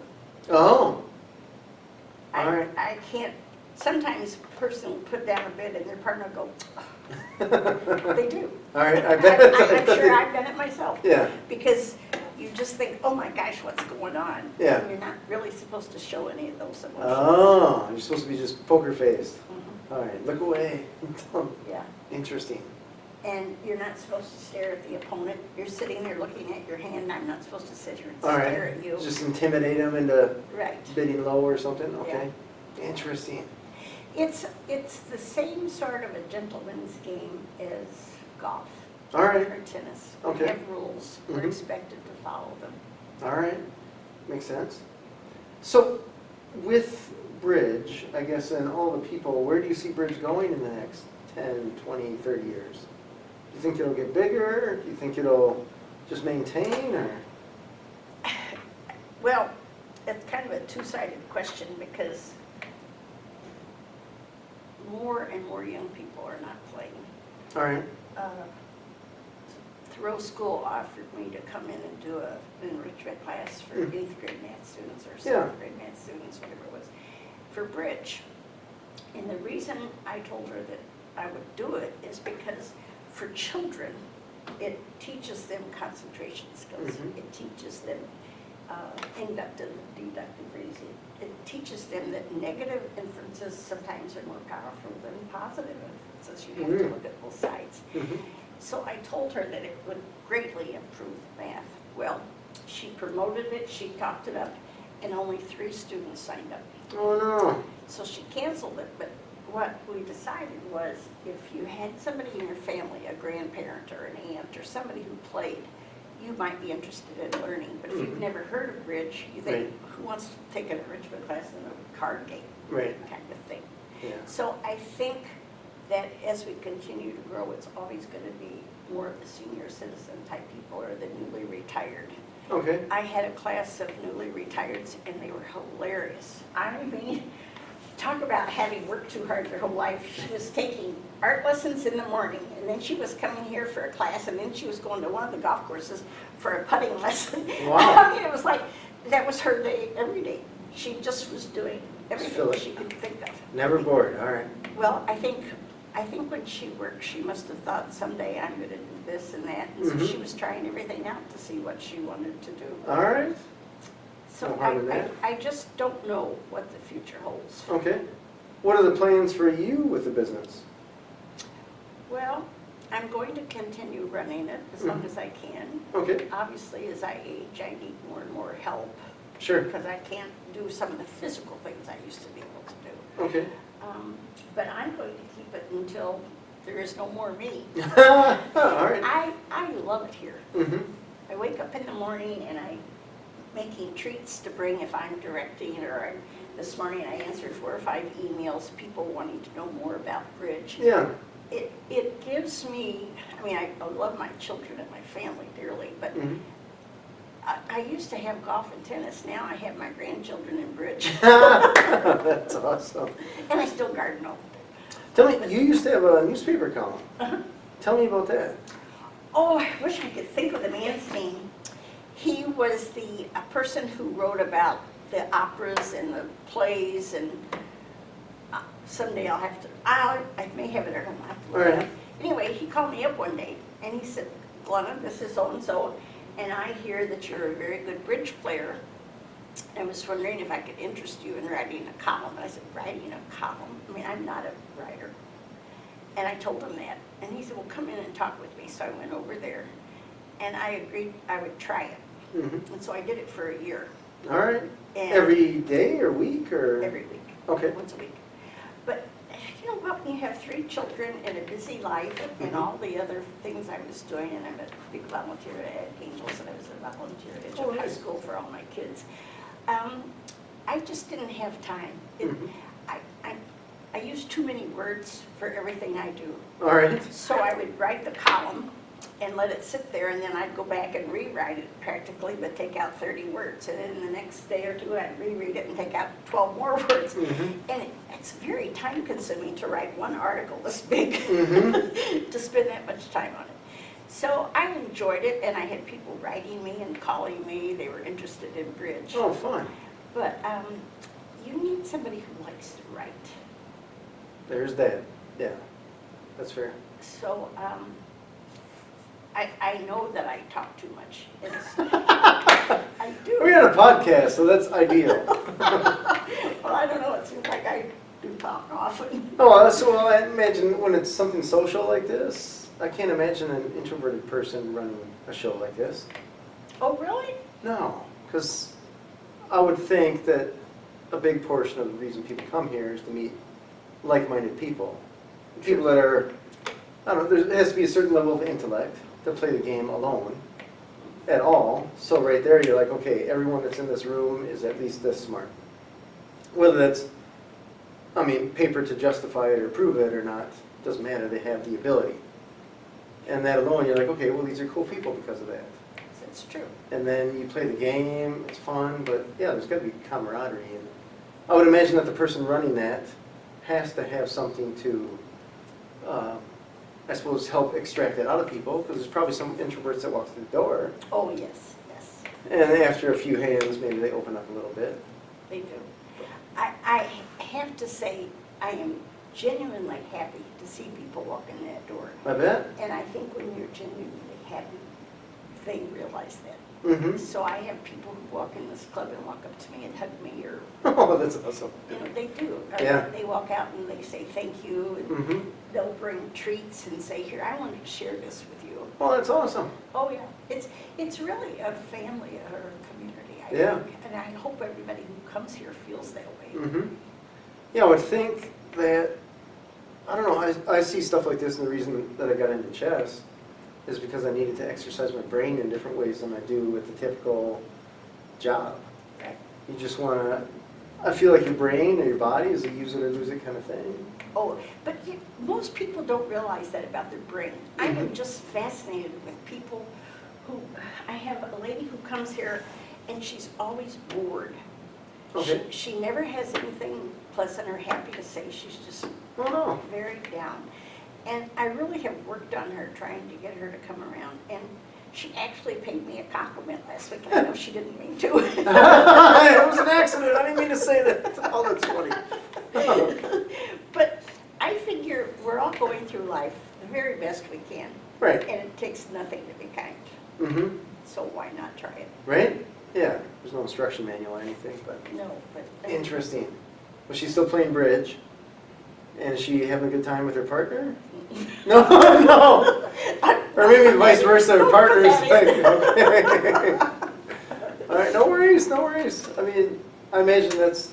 Oh. All right. I can't sometimes a person will put down a bid and their partner will go, they do. All right, I bet. I'm sure I've done it myself. Yeah. Because you just think, oh my gosh, what's going on? Yeah. And you're not really supposed to show any of those emotions. Oh, you're supposed to be just poker faced. Mhm. All right, look away. Yeah. Interesting. And you're not supposed to stare at the opponent. You're sitting there looking at your hand. I'm not supposed to sit here and All stare right, at you. just intimidate them into Right. bidding low or something? Okay. Interesting. It's the same sort of a gentleman's game as golf All right, or tennis. Okay. We have rules. We're Mhm. expected to follow them. all right. Makes sense. So with Bridge, I guess, and all the people, where do you see Bridge going in the next 10, 20, 30 years? Do you think it'll get bigger? Do you think it'll just maintain? Or? Well, it's kind of a two-sided question because more and more young people are not playing. All right. Thoreau School offered me to come in and do an enrichment class for 8th grade math students or 7th grade math students, whatever it was, for Bridge. And the reason I told her that I would do it is because for children, it teaches them concentration skills. Mhm. It teaches them inductive, deductive reasoning. It teaches them that negative inferences sometimes are more powerful than positive inferences. You have to look at both sides. Mhm. So I told her that it would greatly improve math. Well, she promoted it, she talked it up, and only 3 students signed up. Oh, no. So she canceled it, but what we decided was if you had somebody in your family, a grandparent or an aunt or somebody who played, you might be interested in learning. But if you've never heard of Bridge, you think, Right. who wants to take an enrichment class in a card game Right. kind of thing? Yeah. So I think that as we continue to grow, it's always going to be more of the senior citizen type people or the newly retired. Okay. I had a class of newly retireds and they were hilarious. I mean, talk about having worked too hard their whole life. She was taking art lessons in the morning and then she was coming here for a class and then she was going to one of the golf courses for a putting lesson. Wow. I mean, it was like, that was her day every day. She just was doing everything Fill it. she could think of. Never bored. All right. Well, I think when she worked, she must have thought someday I'm going to do this and that. And so Mhm. she was trying everything out to see what she wanted to do. All right. So No harm in that. I just don't know what the future holds. Okay. What are the plans for you with the business? Well, I'm going to continue running it as long as I can. Okay. Obviously, as I age, I need more and more help Sure. because I can't do some of the physical things I used to be able to do. Okay. But I'm going to keep it until there is no more me. All right. I love it here. Mm-hmm. I wake up in the morning and I'm making treats to bring if I'm directing or this morning I answered 4 or 5 emails, people wanting to know more about Bridge. Yeah. It gives me, I mean, I love my children and my family dearly, but Mm-hmm. I used to have golf and tennis. Now I have my grandchildren in Bridge. That's awesome. And I still garden all Tell me, you used to have a newspaper column. Uh-huh. Tell me about that. Oh, I wish I could think of the man's name. He was a person who wrote about the operas and the plays, and someday I'll have to, I may have it at home, I'll have to look it All up. right. Anyway, he called me up one day, and he said, Glenna, this is so-and-so, and I hear that you're a very good bridge player. I was wondering if I could interest you in writing a column. And I said, writing a column? I mean, I'm not a writer. And I told him that. And he said, well, come in and talk with me. So I went over there, and I agreed I would try it. Mm-hmm. And so I did it for a year. All right. And Every day or week or? every week. Okay. Once a week. But you know what, when you have 3 children and a busy life and Mhm. all the other things I was doing, and I'm a big volunteer at Angels, and I was a volunteer at Oh, High nice. School for all my kids, I just didn't have time. Mhm. I use too many words for everything I do. All right. So I would write the column and let it sit there, and then I'd go back and rewrite it practically, but take out 30 words. And then the next day or two, I'd reread it and take out 12 more words. Mhm. And it's very time consuming to write one article this big, Mhm. to spend that much time on it. So I enjoyed it, and I had people writing me and calling me. They were interested in Bridge. Oh, fun. But you need somebody who likes to write. There's that. Yeah, that's fair. So, I know that I talk too much. I do. We're on a podcast, so that's ideal. Well, I don't know, it seems like I do talk often. Oh, so I imagine when it's something social like this, I can't imagine an introverted person running a show like this. Oh, really? No, because I would think that a big portion of the reason people come here is to meet like-minded people. People that are, I don't know, there has to be a certain level of intellect to play the game alone at all. So right there you're like, okay, everyone that's in this room is at least this smart. Whether that's, I mean, paper to justify it or prove it or not, doesn't matter, they have the ability. And that alone, you're like, okay, well, these are cool people because of that. It's true. And then you play the game, it's fun, but yeah, there's got to be camaraderie. And I would imagine that the person running that has to have something to, I suppose, help extract that out of people, because there's probably some introverts that walk through the door. Oh, yes, yes. And after a few hands, maybe they open up a little bit. They do. I have to say, I am genuinely happy to see people walk in that door. I bet. And I think when you're genuinely happy, they realize that. Mm-hmm. So I have people who walk in this club and walk up to me and hug me, or, Oh, that's awesome. you know, they do. Yeah. They walk out and they say thank you, and Mm-hmm. they'll bring treats and say, here, I wanted to share this with you. Oh, that's awesome. Oh, yeah. It's really a family or a community, I Yeah. think. And I hope everybody who comes here feels that way. Mm-hmm. Yeah, I would think that, I don't know, I see stuff like this, and the reason that I got into chess is because I needed to exercise my brain in different ways than I do with the typical job. Right. You just want to, I feel like your brain or your body is a use it or lose it kind of thing. Oh, but most people don't realize that about their brain. I am Mhm. just fascinated with people who, I have a lady who comes here and she's always bored. Okay. She never has anything pleasant or happy to say. She's just Oh, no. very down. And I really have worked on her, trying to get her to come around. And she actually paid me a compliment last week, and I know she didn't mean to. It was an accident. I didn't mean to say that. Oh, that's funny. But I figure we're all going through life the very best we can. Right. And it takes nothing to be kind. Mm-hmm. So why not try it? Right? Yeah. There's no instruction manual or anything, but No, but. interesting. Was she still playing bridge? And is she having a good time with her partner? No, no. Or maybe vice versa, her partner's like, okay. All right, no worries, no worries. I mean, I imagine there's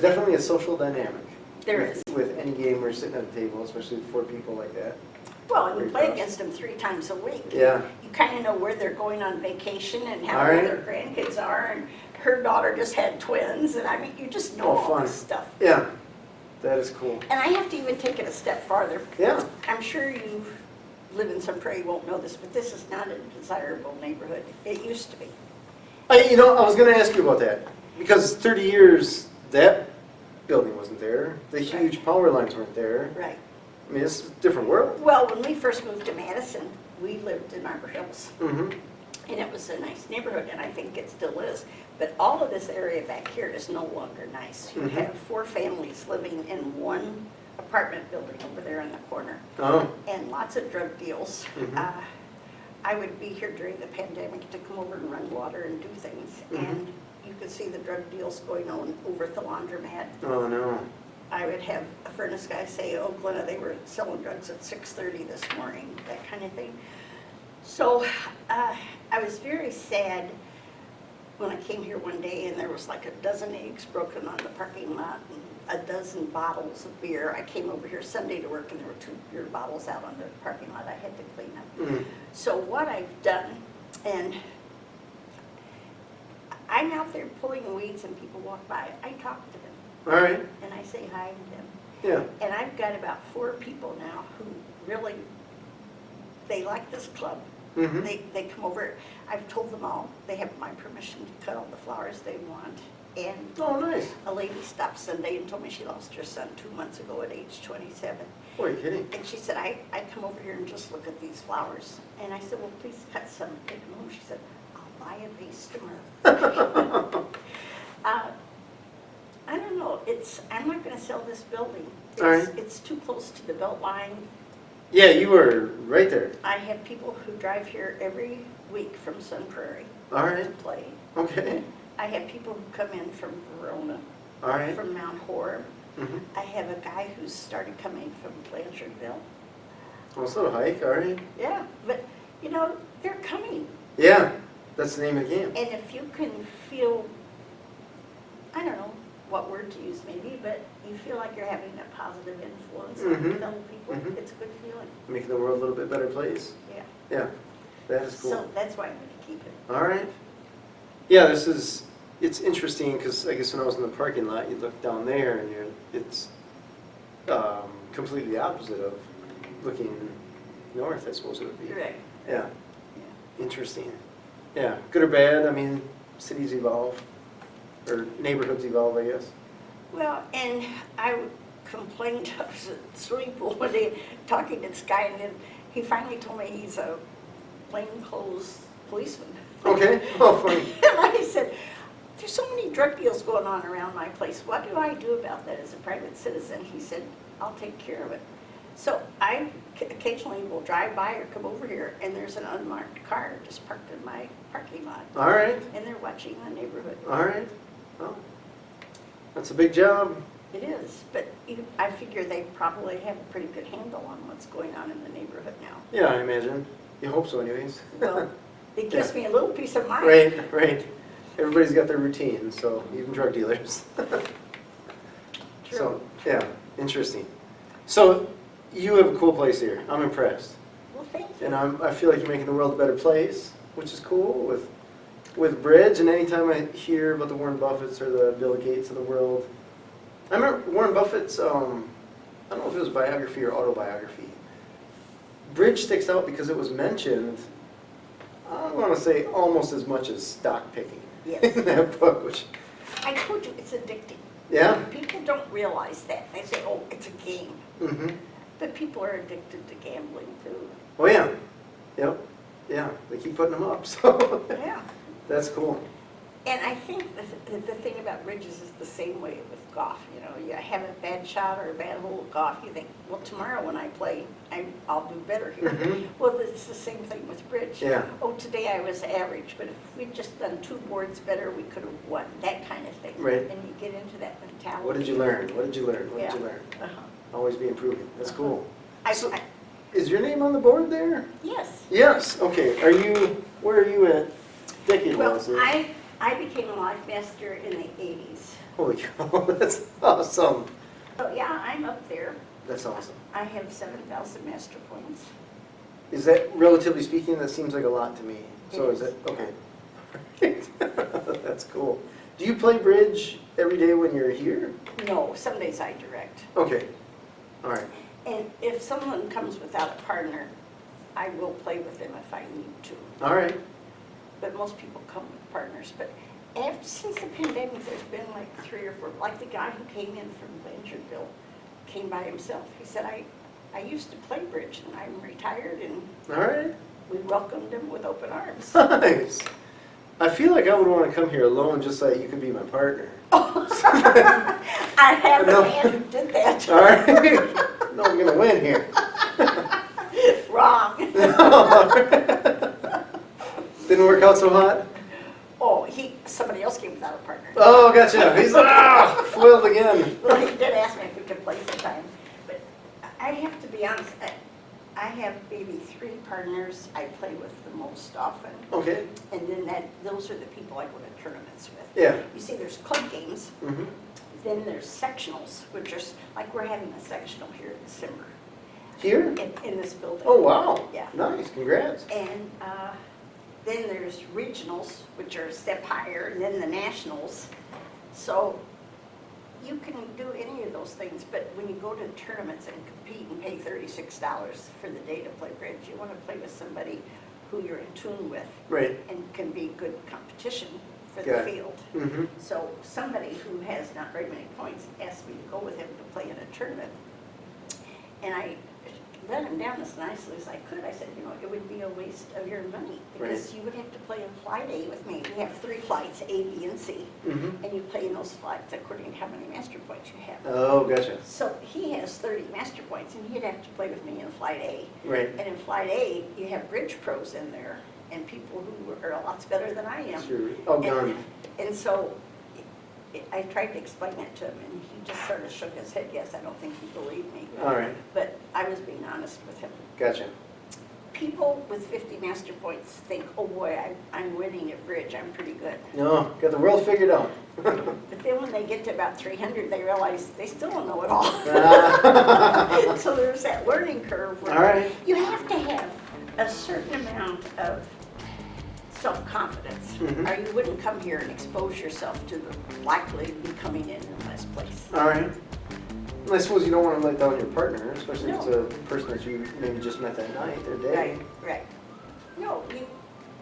definitely a social dynamic. There is. With any game where you're sitting at a table, especially with 4 people like that. Well, and you Very play fast. against them 3 times a week. Yeah. You kind of know where they're going on vacation and how All old right. their grandkids are. And her daughter just had twins. And I mean, you just know Oh, all fun. this stuff. Yeah, that is cool. And I have to even take it a step farther. Yeah. I'm sure you live in Sun Prairie, you won't know this, but this is not a desirable neighborhood. It used to be. I was going to ask you about that. Because 30 years, that building wasn't there. The huge power lines weren't there. Right. I mean, it's a different world. Well, when we first moved to Madison, we lived in Arbor Hills. Mm-hmm. And it was a nice neighborhood, and I think it still is. But all of this area back here is no longer nice. You Mhm. have 4 families living in one apartment building over there in the corner, Oh. and lots of drug deals. Mhm. I would be here during the pandemic to come over and run water and do things, Mhm. and you could see the drug deals going on over at the laundromat. Oh, no. I would have a furnace guy say, oh, Glenna, they were selling drugs at 6:30 this morning, that kind of thing. So I was very sad when I came here one day and there was like a dozen eggs broken on the parking lot and a dozen bottles of beer. I came over here Sunday to work and there were 2 beer bottles out on the parking lot I had to clean up. Mm. So what I've done, and I'm out there pulling weeds and people walk by, I talk to them All right. and I say hi to them. Yeah. And I've got about 4 people now who really, they like this club. Mm-hmm. They come over, I've told them all, they have my permission to cut all the flowers they want. And Oh, nice. a lady stopped Sunday and told me she lost her son 2 months ago at age 27. Boy, are you kidding? And she said, I come over here and just look at these flowers. And I said, well, please cut some and take them home. She said, I'll buy a vase tomorrow. I don't know, I'm not gonna sell this building. All right. It's too close to the belt line. Yeah, you were right there. I have people who drive here every week from Sun Prairie All to right. play. Okay. I have people who come in from Verona, All right. from Mount Horeb. Mm-hmm. I have a guy who's started coming from Blanchardville. Well, it's a little hike, all right. Yeah, but, they're coming. Yeah, that's the name of the game. And if you can feel, I don't know what word to use maybe, but you feel like you're having a positive influence on fellow people, it's a good feeling. Making the world a little bit better place. Yeah. Yeah, that is cool. So that's why I'm going to keep it. All right. Yeah, it's interesting because I guess when I was in the parking lot, you look down there and it's completely opposite of looking north, I suppose it would be. Right. Yeah, Yeah. interesting. Yeah, good or bad, I mean, cities evolve, or neighborhoods evolve, I guess. Well, and I complained, I was at the swimming pool one day talking to this guy, and then he finally told me he's a plainclothes policeman. Okay, oh, funny. And I said, there's so many drug deals going on around my place. What do I do about that as a private citizen? He said, I'll take care of it. So I occasionally will drive by or come over here, and there's an unmarked car just parked in my parking lot. All right, And they're watching the neighborhood. all right. Well, that's a big job. It is, but I figure they probably have a pretty good handle on what's going on in the neighborhood now. Yeah, I imagine. You hope so anyways. Well, it gives me a little peace of mind. Right, right. Everybody's got their routine, so even drug dealers. True. So, yeah, interesting. So, you have a cool place here. I'm impressed. Well, thank you. And I feel like you're making the world a better place, which is cool with Bridge. And anytime I hear about the Warren Buffetts or the Bill Gates of the world, I remember Warren Buffett's, I don't know if it was biography or autobiography. Bridge sticks out because it was mentioned, I want to say almost as much as stock picking Yes. in that book, which, I told you, it's addicting. yeah. People don't realize that. They say, oh, it's a game. Mm-hmm. But people are addicted to gambling, too. Oh, yeah. Yep. Yeah, they keep putting them up, so Yeah. that's cool. And I think the thing about bridges is the same way with golf. You have a bad shot or a bad hole of golf, you think, well, tomorrow when I play, I'll do better here. Mhm. Well, it's the same thing with bridge. Yeah. Oh, today I was average, but if we'd just done 2 boards better, we could have won. That kind of thing. Right. And you get into that mentality. What did you learn? What did you learn? What Yeah. did you learn? Uh-huh. Always be improving. That's cool. So- I, Is your name on the board there? yes. Yes. Okay. Where are you at decade-wise? Well, I became a life master in the 80s. Holy cow, that's awesome. So yeah, I'm up there. That's awesome. I have 7,000 master points. Is that, relatively speaking, that seems like a lot to me. So It is is. it, okay. That's cool. Do you play bridge every day when you're here? No, some days I direct. Okay. All right. And if someone comes without a partner, I will play with them if I need to. All right. But most people come with partners. But since the pandemic, there's been like 3 or 4, like the guy who came in from Blanchardville, came by himself. He said, I used to play bridge and I'm retired, and All right. we welcomed him with open arms. Nice. I feel like I would want to come here alone just so that you could be my partner. I have a No. man who did that. All right. No, I'm going to win here. Wrong. Didn't work out so hot? Oh, somebody else came without a partner. Oh, gotcha. He's like, foiled again. Well, he did ask me if we could play sometime, but I have to be honest, I have maybe 3 partners I play with the most often, Okay. and then those are the people I go to tournaments with. Yeah. You see, there's club games, Mm-hmm. then there's sectionals, which are, like we're having a sectional here in December, Here? in this building. Oh, wow. Yeah. Nice. Congrats. And then there's regionals, which are a step higher, and then the nationals. So you can do any of those things, but when you go to tournaments and compete and pay $36 for the day to play bridge, you want to play with somebody who you're in tune with Right. and can be good competition for Got the it. field. Mm-hmm. So somebody who has not very many points asked me to go with him to play in a tournament. And run them down as nicely as I could. I said, you know, it would be a waste of your money because Right. you would have to play in flight A with me. We have 3 flights, A, B, and C. Mm-hmm. And you play in those flights according to how many master points you have. Oh, gotcha. So he has 30 master points, and he'd have to play with me in Flight A. Right. And in Flight A, you have bridge pros in there, and people who are a lot better than I am. Sure. Oh, gone. And so I tried to explain it to him, and he just sort of shook his head, yes, I don't think he believed me. All right. But I was being honest with him. Gotcha. People with 50 master points think, oh boy, I'm winning at bridge, I'm pretty good. No, got the world figured out. But then when they get to about 300, they realize they still don't know it all. Ah. So there's that learning curve where All right. you have to have a certain amount of self-confidence, Mhm. or you wouldn't come here and expose yourself to the likely be coming in last place. All right. And I suppose you don't want to let down your partner, especially if it's No. a person that you maybe just met that night or day. Right, right. No,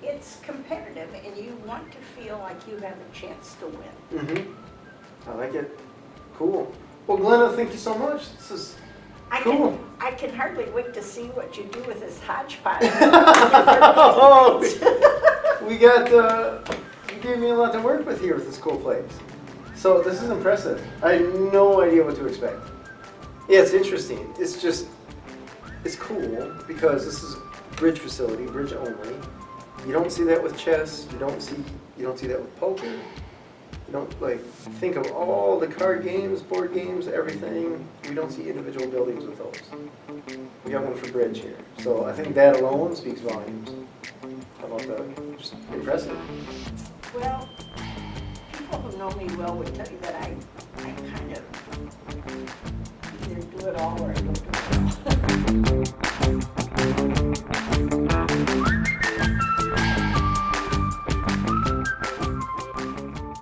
it's competitive, and you want to feel like you have a chance to win. Mm-hmm. I like it. Cool. Well, Glenna, thank you so much. This is cool. I can hardly wait to see what you do with this hodgepodge. Oh, we got, you gave me a lot to work with here with this cool place. So this is impressive. I had no idea what to expect. Yeah, it's interesting. It's just, it's cool because this is bridge facility, bridge only. You don't see that with chess. You don't see that with poker. You don't like think of all the card games, board games, everything. We don't see individual buildings with those. We got one for bridge here. So I think that alone speaks volumes. How about that? Just impressive. Well, people who know me well would tell you that I kind of either do it all or I don't do it all.